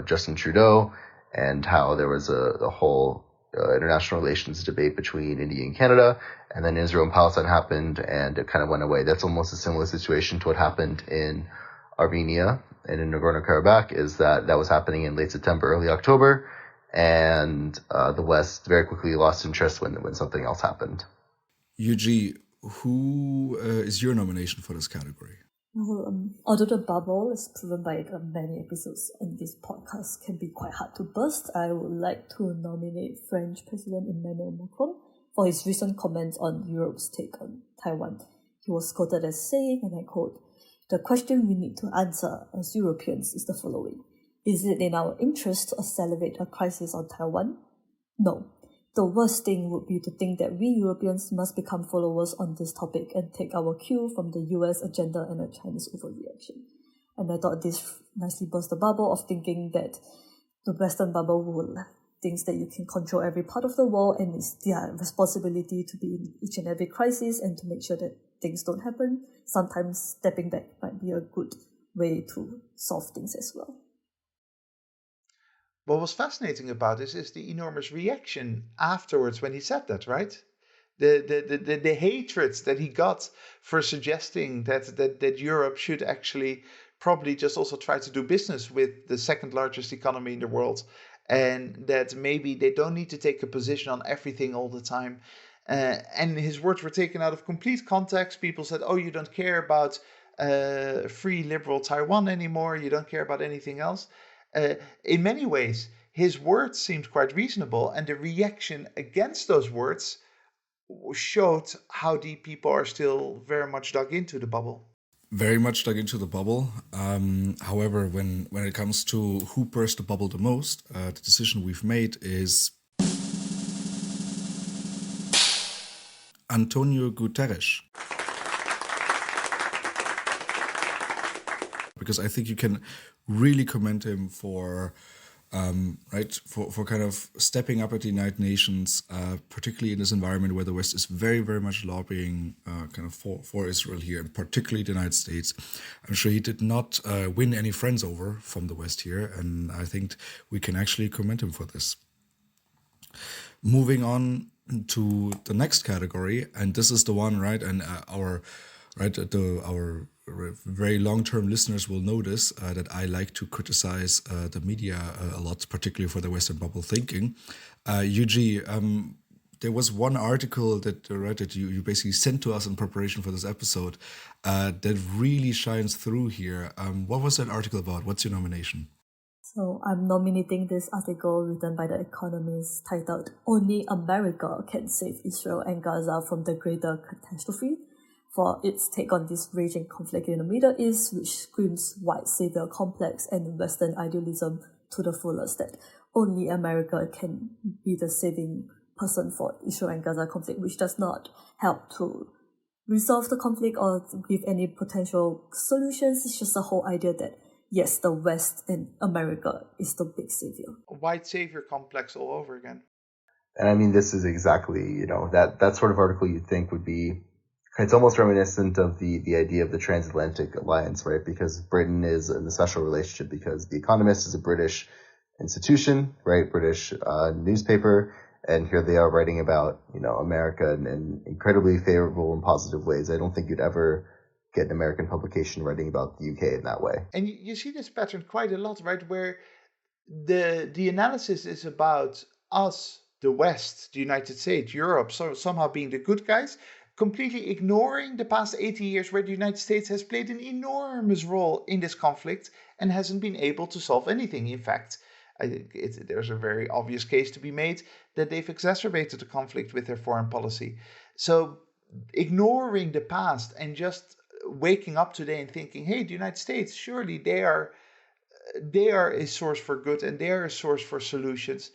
Justin Trudeau, and how there was a whole international relations debate between India and Canada, and then Israel and Palestine happened, and it kind of went away. That's almost a similar situation to what happened in Armenia and in Nagorno-Karabakh, is that was happening in late September, early October, and the West very quickly lost interest when something else happened. Yuji, who is your nomination for this category? Well, although the bubble is proven by many episodes in this podcast can be quite hard to burst, I would like to nominate French President Emmanuel Macron for his recent comments on Europe's take on Taiwan. He was quoted as saying, and I quote, "The question we need to answer as Europeans is the following. Is it in our interest to accelerate a crisis on Taiwan? No. the worst thing would be to think that we Europeans must become followers on this topic and take our cue from the US agenda and a Chinese overreaction. And I thought this nicely burst the bubble of thinking that the Western bubble will thinks that you can control every part of the world and it's their responsibility to be in each and every crisis and to make sure that things don't happen. Sometimes stepping back might be a good way to solve things as well. What was fascinating about this is the enormous reaction afterwards when he said that, right? The hatred that he got for suggesting that Europe should actually probably just also try to do business with the second largest economy in the world, and that maybe they don't need to take a position on everything all the time. And his words were taken out of complete context. People said, oh, you don't care about free liberal Taiwan anymore. You don't care about anything else. In many ways, his words seemed quite reasonable, and the reaction against those words showed how deep people are still very much dug into the bubble. Very much dug into the bubble. However, when it comes to who burst the bubble the most, the decision we've made is Antonio Guterres. Because I think you can really commend him for for kind of stepping up at the United Nations, particularly in this environment where the West is very, very much lobbying for Israel here, and particularly the United States. I'm sure he did not win any friends over from the West here, and I think we can actually commend him for this. Moving on to the next category, and this is the one, right, and our very long-term listeners will notice that I like to criticize the media a lot, particularly for the Western bubble thinking. Yuji, there was one article that you basically sent to us in preparation for this episode that really shines through here. What was that article about? What's your nomination? So I'm nominating this article written by The Economist titled "Only America Can Save Israel and Gaza from the Greater Catastrophe," for its take on this raging conflict in the Middle East, which screams white savior complex and Western idealism to the fullest, that only America can be the saving person for Israel and Gaza conflict, which does not help to resolve the conflict or give any potential solutions. It's just the whole idea that, yes, the West and America is the big savior. White savior complex all over again. And I mean, this is exactly, that sort of article you'd think would be, it's almost reminiscent of the idea of the transatlantic alliance, right? Because Britain is in a special relationship because The Economist is a British institution, right? British newspaper. And here they are writing about, America in incredibly favorable and positive ways. I don't think you'd ever get an American publication writing about the UK in that way. And you see this pattern quite a lot, right? Where the analysis is about us, the West, the United States, Europe, so somehow being the good guys, completely ignoring the past 80 years where the United States has played an enormous role in this conflict and hasn't been able to solve anything. In fact, I think there's a very obvious case to be made that they've exacerbated the conflict with their foreign policy. So ignoring the past and just waking up today and thinking, hey, the United States, surely they are a source for good and they are a source for solutions,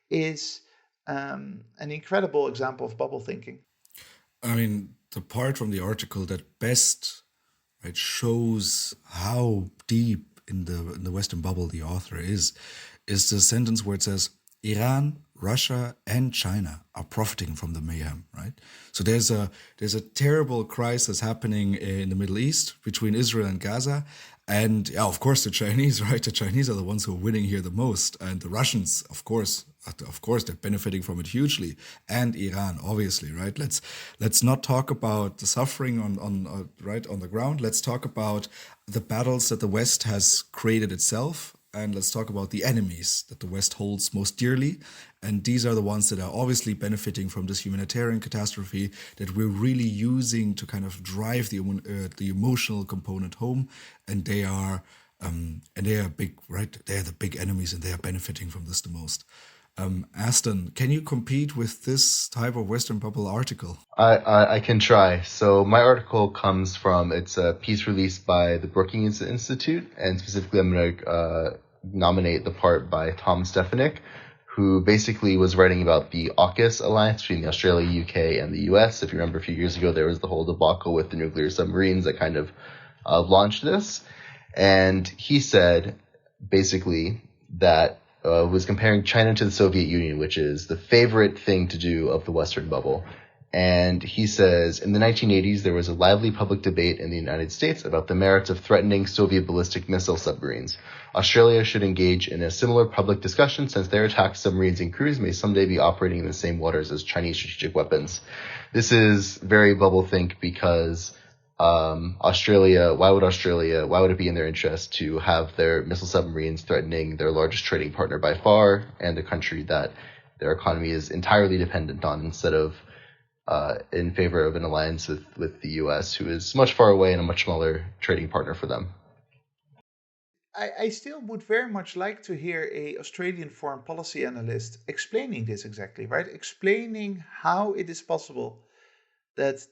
is an incredible example of bubble thinking. I mean, the part from the article that best shows how deep in the Western bubble the author is the sentence where it says, Iran, Russia, and China are profiting from the mayhem, right? So there's a terrible crisis happening in the Middle East between Israel and Gaza. And yeah, of course, the Chinese, right? The Chinese are the ones who are winning here the most. And the Russians, of course, they're benefiting from it hugely. And Iran, obviously, right? Let's not talk about the suffering on the ground. Let's talk about the battles that the West has created itself. And let's talk about the enemies that the West holds most dearly. And these are the ones that are obviously benefiting from this humanitarian catastrophe that we're really using to kind of drive the emotional component home. And they are big, right? They are the big enemies and they are benefiting from this the most. Aston, can you compete with this type of Western bubble article? I can try. So my article comes from, it's a piece released by the Brookings Institute, and specifically I'm going to nominate the part by Tom Stefanik, who basically was writing about the AUKUS alliance between Australia, UK, and the US. If you remember, a few years ago, there was the whole debacle with the nuclear submarines that kind of launched this. And he said, basically, that was comparing China to the Soviet Union, which is the favorite thing to do of the Western bubble. And he says, in the 1980s, there was a lively public debate in the United States about the merits of threatening Soviet ballistic missile submarines. Australia should engage in a similar public discussion since their attack submarines and crews may someday be operating in the same waters as Chinese strategic weapons. This is very bubble think because Australia, why would it be in their interest to have their missile submarines threatening their largest trading partner by far and a country that their economy is entirely dependent on instead of in favor of an alliance with the US, who is much far away and a much smaller trading partner for them. I still would very much like to hear a Australian foreign policy analyst explaining this exactly, right? Explaining how it is possible that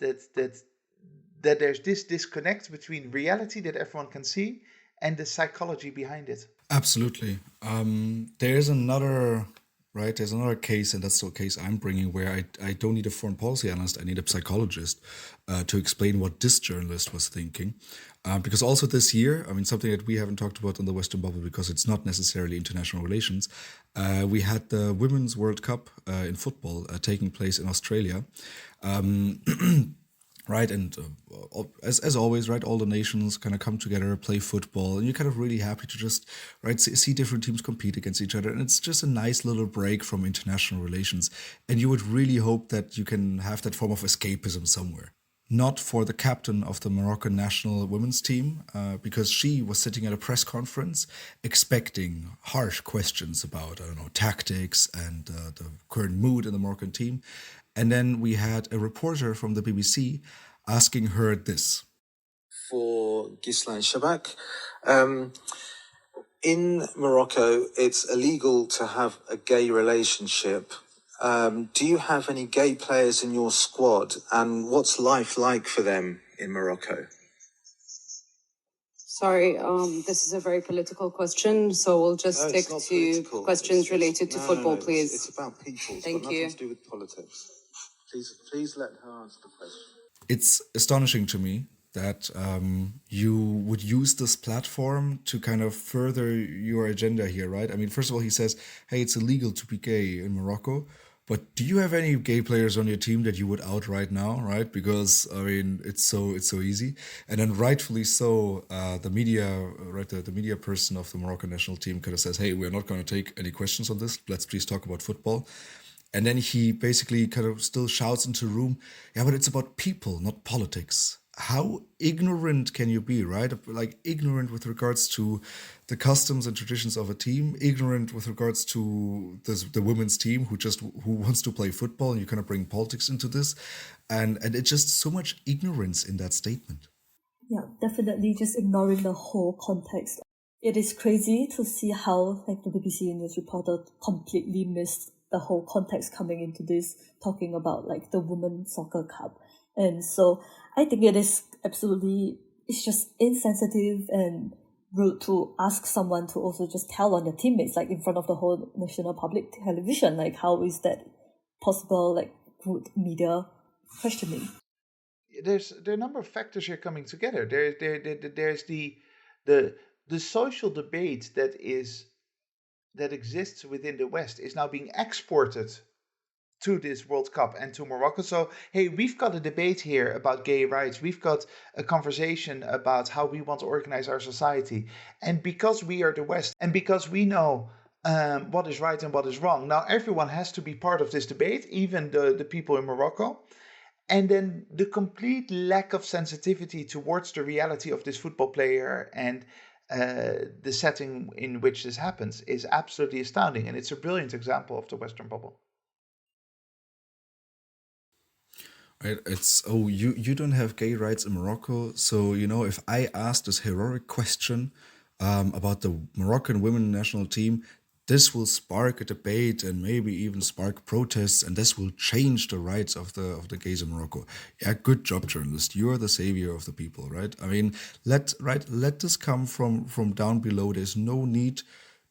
there's this disconnect between reality that everyone can see and the psychology behind it. Absolutely. There's another case, and that's the case I'm bringing, where I don't need a foreign policy analyst, I need a psychologist to explain what this journalist was thinking. Because also this year, I mean, something that we haven't talked about on the Western bubble because it's not necessarily international relations, we had the Women's World Cup in football taking place in Australia. Right, and as always, right, all the nations kind of come together, play football, and you're kind of really happy to just, right, see different teams compete against each other, and it's just a nice little break from international relations, and you would really hope that you can have that form of escapism somewhere. Not for the captain of the Moroccan national women's team, because she was sitting at a press conference expecting harsh questions about, I don't know, tactics and the current mood in the Moroccan team. And then we had a reporter from the BBC asking her this. For Gislan Shabak, in Morocco, it's illegal to have a gay relationship. Do you have any gay players in your squad? And what's life like for them in Morocco? Sorry, this is a very political question, so we'll just stick to questions related to football, please. It's about people. It's Thank got you. nothing to do with politics. Please let her answer the question. It's astonishing to me that you would use this platform to kind of further your agenda here, right? I mean, first of all, he says, hey, it's illegal to be gay in Morocco. But do you have any gay players on your team that you would out right now, right? Because, I mean, it's so easy. And then rightfully so, the media, right, the media person of the Moroccan national team kind of says, hey, we're not going to take any questions on this. Let's please talk about football. And then he basically kind of still shouts into the room, yeah, but it's about people, not politics. How ignorant can you be, right? Like ignorant with regards to the customs and traditions of a team, ignorant with regards to the women's team who wants to play football, and you kind of bring politics into this. And it's just so much ignorance in that statement. Yeah, definitely just ignoring the whole context. It is crazy to see how like the BBC News reporter completely missed the whole context coming into this, talking about like the Women's Soccer Cup. And so I think it is absolutely, it's just insensitive and rude to ask someone to also just tell on their teammates, like in front of the whole national public television. Like, how is that possible? Like, good media questioning. There are a number of factors here coming together. There's the social debate that exists within the West is now being exported to this World Cup and to Morocco. So, hey, we've got a debate here about gay rights. We've got a conversation about how we want to organize our society. And because we are the West and because we know what is right and what is wrong, now everyone has to be part of this debate, even the people in Morocco. And then the complete lack of sensitivity towards the reality of this football player and the setting in which this happens is absolutely astounding. And it's a brilliant example of the Western bubble. Right, it's, oh, you don't have gay rights in Morocco, so, you know, if I ask this heroic question about the Moroccan women national team, this will spark a debate and maybe even spark protests, and this will change the rights of the gays in Morocco. Yeah, good job, journalist. You're the savior of the people, right? I mean, let this come from down below. There's no need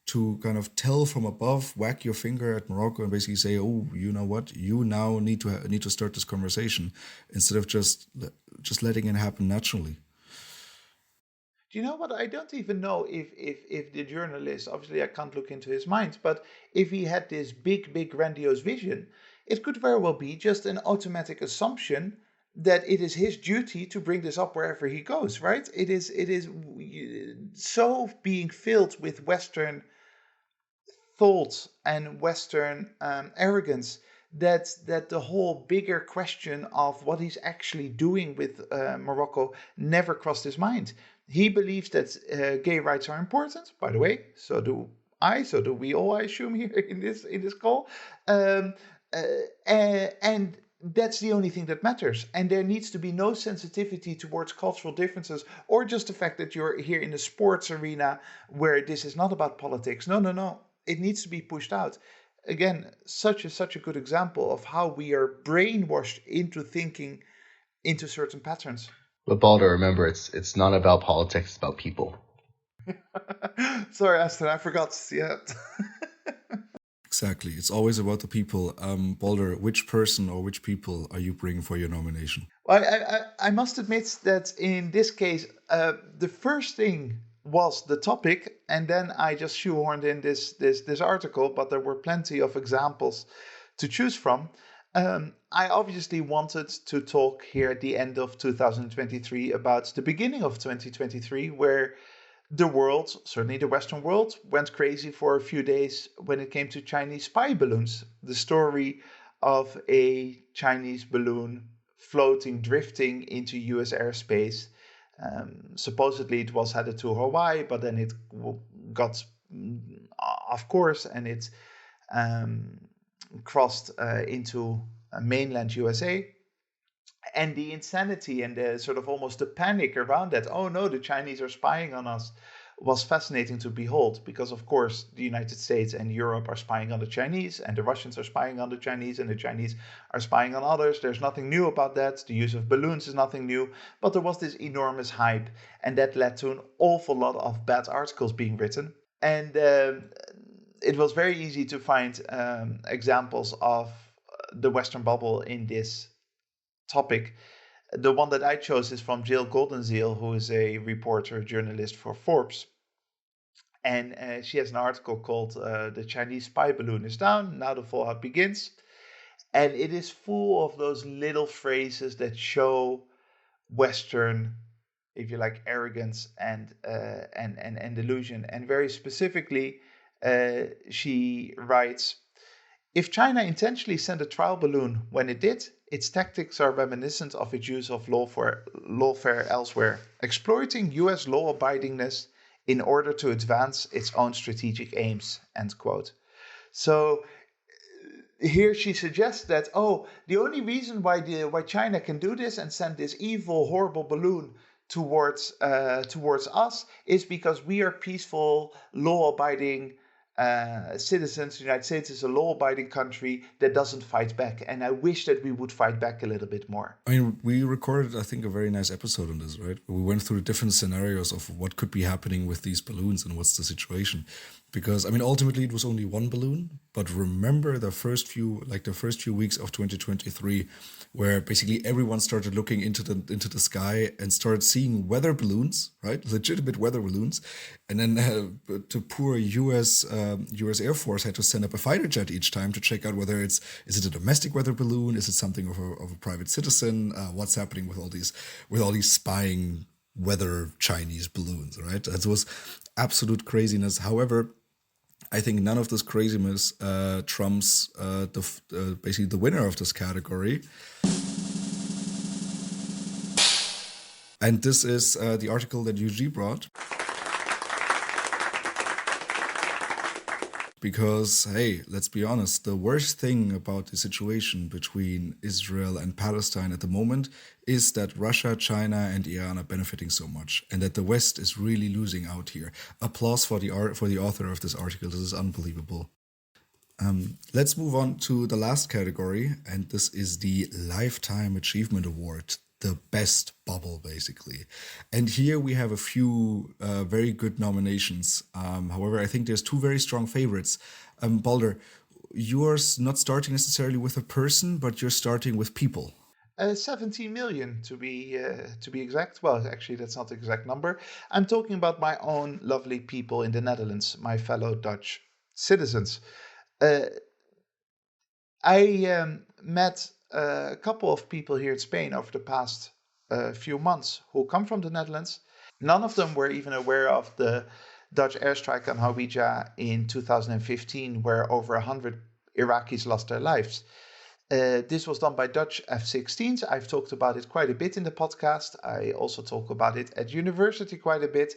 to kind of tell from above, whack your finger at Morocco and basically say, oh, you know what, you now need to start this conversation, instead of just letting it happen naturally. Do you know what? I don't even know if the journalist, obviously I can't look into his mind, but if he had this big grandiose vision, it could very well be just an automatic assumption that it is his duty to bring this up wherever he goes, right? It is so being filled with Western thought and Western arrogance that the whole bigger question of what he's actually doing with Morocco never crossed his mind. He believes that gay rights are important. By the way, so do I. So do we all, I assume, here in this call. And that's the only thing that matters. And there needs to be no sensitivity towards cultural differences, or just the fact that you're here in the sports arena where this is not about politics. No. It needs to be pushed out. Again, such a good example of how we are brainwashed into thinking into certain patterns. But Balder, remember, it's not about politics, it's about people. Sorry, Aston, I forgot. Yeah. Exactly. It's always about the people. Balder, which person or which people are you bringing for your nomination? Well, I must admit that in this case, the first thing was the topic, and then I just shoehorned in this article, but there were plenty of examples to choose from. I obviously wanted to talk here at the end of 2023 about the beginning of 2023, where the world, certainly the Western world, went crazy for a few days when it came to Chinese spy balloons. The story of a Chinese balloon drifting into US airspace. Supposedly it was headed to Hawaii, but then it got off course and it crossed into mainland USA. And the insanity and the sort of almost the panic around that, oh no, the Chinese are spying on us, was fascinating to behold, because of course the United States and Europe are spying on the Chinese, and the Russians are spying on the Chinese, and the Chinese are spying on others. There's nothing new about that. The use of balloons is nothing new, but there was this enormous hype, and that led to an awful lot of bad articles being written. And it was very easy to find examples of the Western bubble in this topic. The one that I chose is from Jill Goldenziel, who is a reporter, journalist for Forbes. And she has an article called The Chinese Spy Balloon is Down, Now the Fallout Begins. And it is full of those little phrases that show Western, if you like, arrogance and delusion. And very specifically, she writes, if China intentionally sent a trial balloon when it did, its tactics are reminiscent of its use of lawfare elsewhere, exploiting US law-abidingness in order to advance its own strategic aims, end quote. So here she suggests that, the only reason why China can do this and send this evil, horrible balloon towards us is because we are peaceful, law-abiding citizens. The United States is a law-abiding country that doesn't fight back, and I wish that we would fight back a little bit more. I mean, we recorded, I think, a very nice episode on this, right? We went through different scenarios of what could be happening with these balloons and what's the situation. Because, I mean, ultimately it was only one balloon, but remember the first few weeks of 2023, where basically everyone started looking into the sky and started seeing weather balloons, right? Legitimate weather balloons. And then the poor US Air Force had to send up a fighter jet each time to check out whether is it a domestic weather balloon? Is it something of a private citizen? What's happening with all these spying weather Chinese balloons, right? That was absolute craziness. However, I think none of this craziness trumps basically the winner of this category. And this is the article that UG brought. Because, hey, let's be honest, the worst thing about the situation between Israel and Palestine at the moment is that Russia, China, and Iran are benefiting so much, and that the West is really losing out here. Applause for the author of this article. This is unbelievable. Let's move on to the last category, and this is the Lifetime Achievement Award, the best bubble, basically. And here we have a few very good nominations. However, I think there's two very strong favorites. Balder, you're not starting necessarily with a person, but you're starting with people. 17 million to be exact. Well, actually, that's not the exact number. I'm talking about my own lovely people in the Netherlands, my fellow Dutch citizens. I met a couple of people here in Spain over the past few months who come from the Netherlands. None of them were even aware of the Dutch airstrike on Hawija in 2015, where over 100 Iraqis lost their lives. This was done by Dutch F-16s. I've talked about it quite a bit in the podcast. I also talk about it at university quite a bit,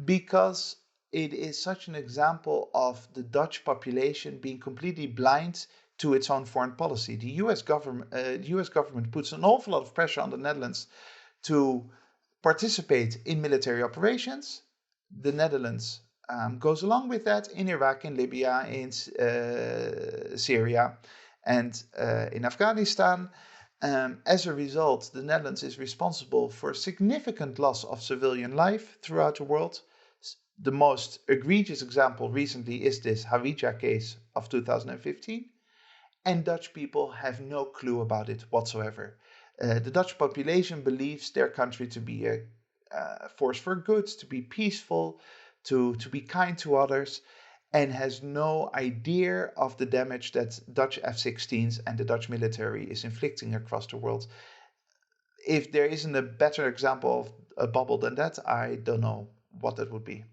because it is such an example of the Dutch population being completely blind to its own foreign policy. The US government puts an awful lot of pressure on the Netherlands to participate in military operations. The Netherlands goes along with that in Iraq, in Libya, in Syria, and in Afghanistan. As a result, the Netherlands is responsible for significant loss of civilian life throughout the world. The most egregious example recently is this Hawija case of 2015. And Dutch people have no clue about it whatsoever. The Dutch population believes their country to be a force for good, to be peaceful, to be kind to others, and has no idea of the damage that Dutch F-16s and the Dutch military is inflicting across the world. If there isn't a better example of a bubble than that, I don't know what that would be.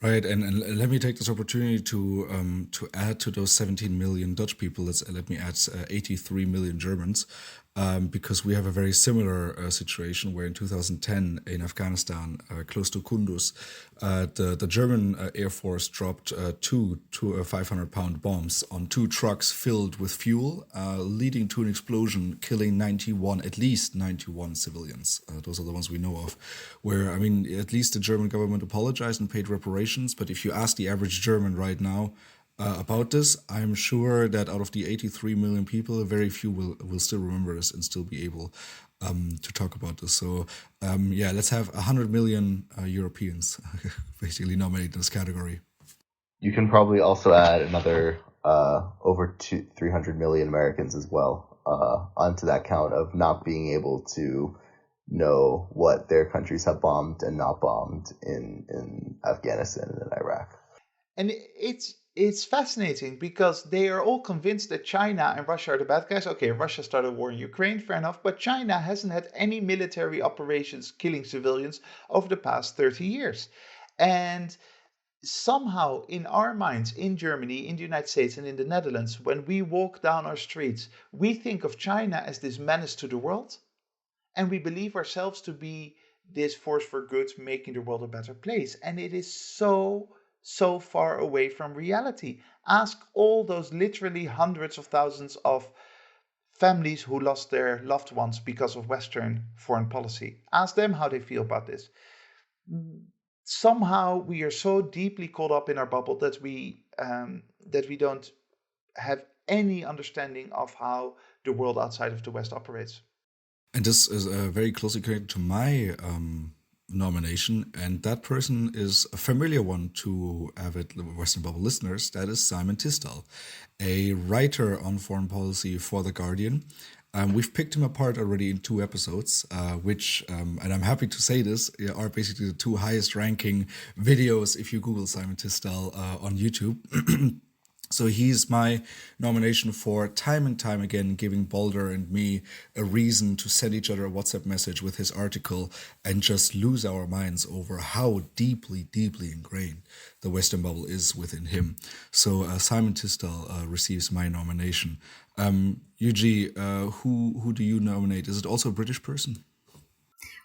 Right, and let me take this opportunity to add to those 17 million Dutch people. Let me add 83 million Germans, because we have a very similar situation where in 2010 in Afghanistan, close to Kunduz, the German Air Force dropped two 500-pound bombs on two trucks filled with fuel, leading to an explosion, killing at least 91 civilians. Those are the ones we know of, where, I mean, at least the German government apologized and paid reparations. But if you ask the average German right now about this, I'm sure that out of the 83 million people, very few will still remember this and still be able to talk about this. So let's have 100 million Europeans basically nominated in this category. You can probably also add another over 300 million Americans as well onto that count of not being able to know what their countries have bombed and not bombed in Afghanistan and in Iraq. And it's fascinating because they are all convinced that China and Russia are the bad guys. Okay, Russia started a war in Ukraine, fair enough, but China hasn't had any military operations killing civilians over the past 30 years. And somehow in our minds, in Germany, in the United States, and in the Netherlands, when we walk down our streets, we think of China as this menace to the world. And we believe ourselves to be this force for good, making the world a better place. And it is so far away from reality. Ask all those literally hundreds of thousands of families who lost their loved ones because of Western foreign policy. Ask them how they feel about this. Somehow we are so deeply caught up in our bubble that we don't have any understanding of how the world outside of the West operates. And this is very closely connected to my nomination, and that person is a familiar one to avid Western Bubble listeners. That is Simon Tisdall, a writer on foreign policy for The Guardian. We've picked him apart already in 2 episodes, which, and I'm happy to say this, are basically the 2 highest ranking videos if you Google Simon Tisdall on YouTube. So he's my nomination for time and time again giving Balder and me a reason to send each other a WhatsApp message with his article and just lose our minds over how deeply, deeply ingrained the Western bubble is within him. So Simon Tisdall receives my nomination. Yuji, who do you nominate? Is it also a British person?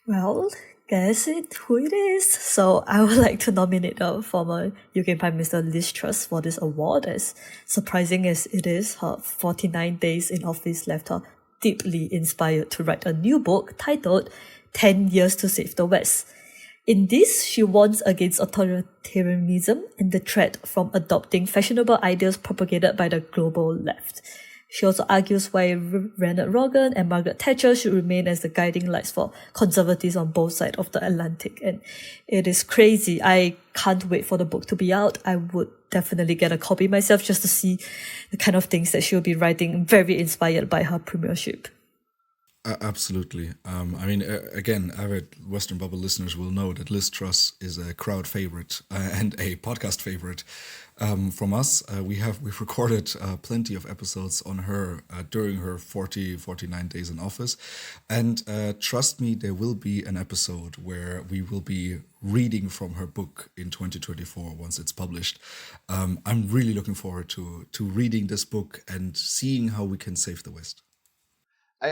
Well, guess who it is. So I would like to nominate former UK Prime Minister Liz Truss for this award. As surprising as it is, her 49 days in office left her deeply inspired to write a new book titled 10 Years to Save the West. In this, she warns against authoritarianism and the threat from adopting fashionable ideas propagated by the global left. She also argues why Ronald Reagan and Margaret Thatcher should remain as the guiding lights for conservatives on both sides of the Atlantic. And it is crazy. I can't wait for the book to be out. I would definitely get a copy myself just to see the kind of things that she'll be writing, very inspired by her premiership. Absolutely. Again, avid Western Bubble listeners will know that Liz Truss is a crowd favorite and a podcast favorite from us. We've recorded plenty of episodes on her during her 49 days in office. And trust me, there will be an episode where we will be reading from her book in 2024 once it's published. I'm really looking forward to reading this book and seeing how we can save the West.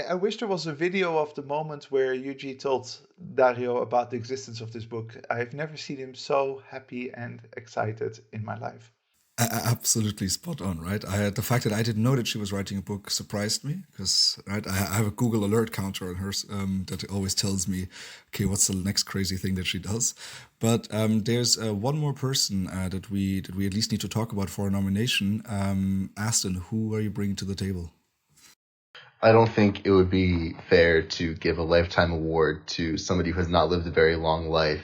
I wish there was a video of the moment where Yuji told Dario about the existence of this book. I've never seen him so happy and excited in my life. Absolutely spot on, right? The fact that I didn't know that she was writing a book surprised me because, right, I have a Google alert counter on hers that always tells me, okay, what's the next crazy thing that she does? But there's one more person that we at least need to talk about for a nomination. Aston, who are you bringing to the table? I don't think it would be fair to give a lifetime award to somebody who has not lived a very long life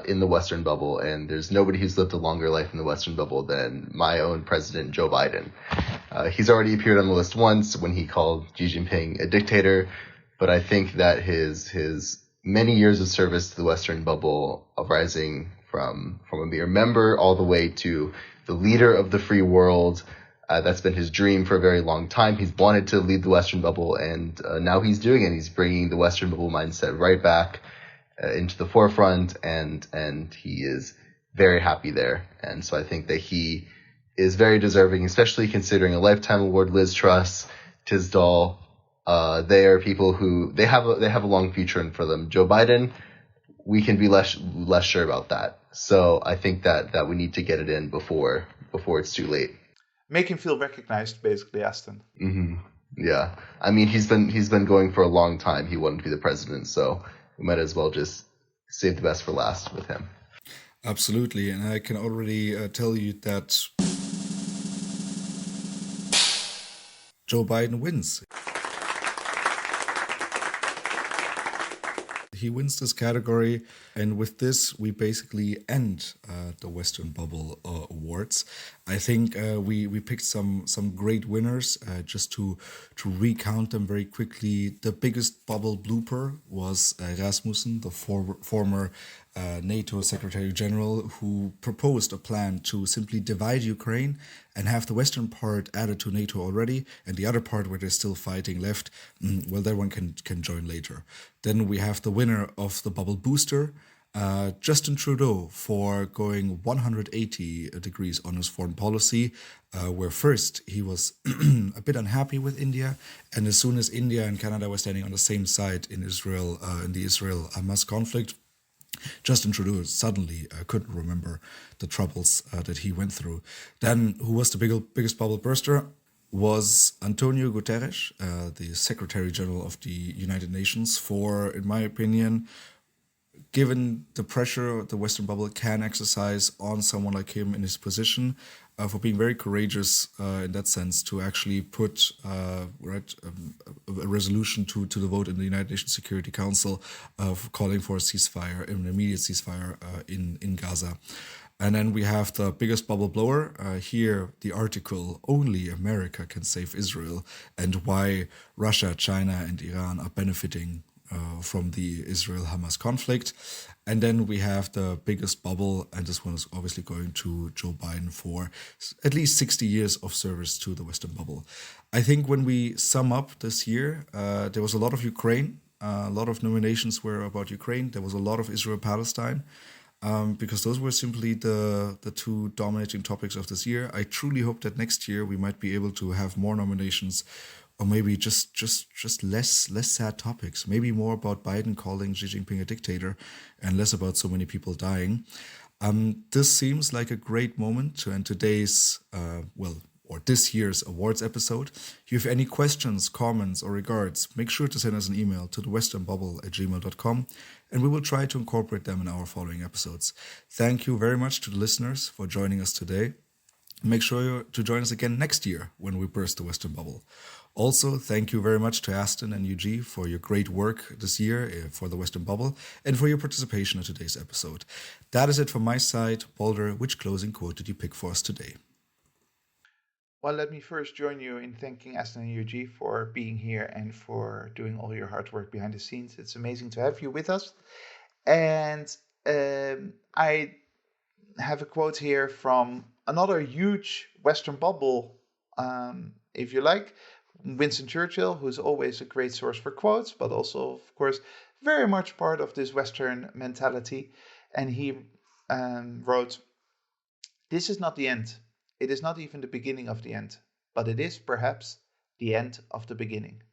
in the Western bubble, and there's nobody who's lived a longer life in the Western bubble than my own president, Joe Biden. He's already appeared on the list once when he called Xi Jinping a dictator, but I think that his many years of service to the Western bubble, rising from a mere member all the way to the leader of the free world, that's been his dream for a very long time. He's wanted to lead the Western bubble, and now he's doing it. He's bringing the Western bubble mindset right back into the forefront, and he is very happy there. And so I think that he is very deserving, especially considering a lifetime award. Liz Truss, Tisdall, they are people who they have a long future in front of them. Joe Biden, we can be less sure about that. So I think that we need to get it in before it's too late. Make him feel recognized, basically, Aston. Mm-hmm. Yeah, I mean he's been going for a long time. He wanted to be the president, so we might as well just save the best for last with him. Absolutely, and I can already tell you that Joe Biden wins. He wins this category, and with this, we basically end the Western Bubble Awards. I think we picked some great winners. Just to recount them very quickly, the biggest bubble blooper was Rasmussen, the former NATO Secretary General, who proposed a plan to simply divide Ukraine and have the western part added to NATO already, and the other part where they're still fighting left, well, that one can join later. Then we have the winner of the bubble booster, Justin Trudeau, for going 180 degrees on his foreign policy, where first he was a bit unhappy with India, and as soon as India and Canada were standing on the same side in Israel, in the Israel-Hamas conflict, Justin Trudeau suddenly couldn't remember the troubles that he went through. Then, who was the biggest bubble burster? Was Antonio Guterres, the Secretary General of the United Nations, for, in my opinion, given the pressure the Western bubble can exercise on someone like him in his position, for being very courageous in that sense to actually put a resolution to the vote in the United Nations Security Council of calling for a ceasefire, an immediate ceasefire in Gaza. And then we have the biggest bubble blower. Here, the article, Only America Can Save Israel, and why Russia, China, and Iran are benefiting from the Israel-Hamas conflict. And then we have the biggest bubble, and this one is obviously going to Joe Biden for at least 60 years of service to the Western bubble. I think when we sum up this year, there was a lot of Ukraine. A lot of nominations were about Ukraine. There was a lot of Israel-Palestine. Because those were simply the two dominating topics of this year. I truly hope that next year we might be able to have more nominations, or maybe just less sad topics. Maybe more about Biden calling Xi Jinping a dictator, and less about so many people dying. This seems like a great moment to end today's or this year's awards episode. If you have any questions, comments, or regards, make sure to send us an email to thewesternbubble@gmail.com, and we will try to incorporate them in our following episodes. Thank you very much to the listeners for joining us today. Make sure to join us again next year when we burst the Western Bubble. Also, thank you very much to Aston and UG for your great work this year for the Western Bubble and for your participation in today's episode. That is it from my side. Balder, which closing quote did you pick for us today? Well, let me first join you in thanking Aston and UG for being here and for doing all your hard work behind the scenes. It's amazing to have you with us. And I have a quote here from another huge Western Bubble, if you like, Winston Churchill, who's always a great source for quotes, but also, of course, very much part of this Western mentality. And he wrote, "This is not the end. It is not even the beginning of the end, but it is perhaps the end of the beginning."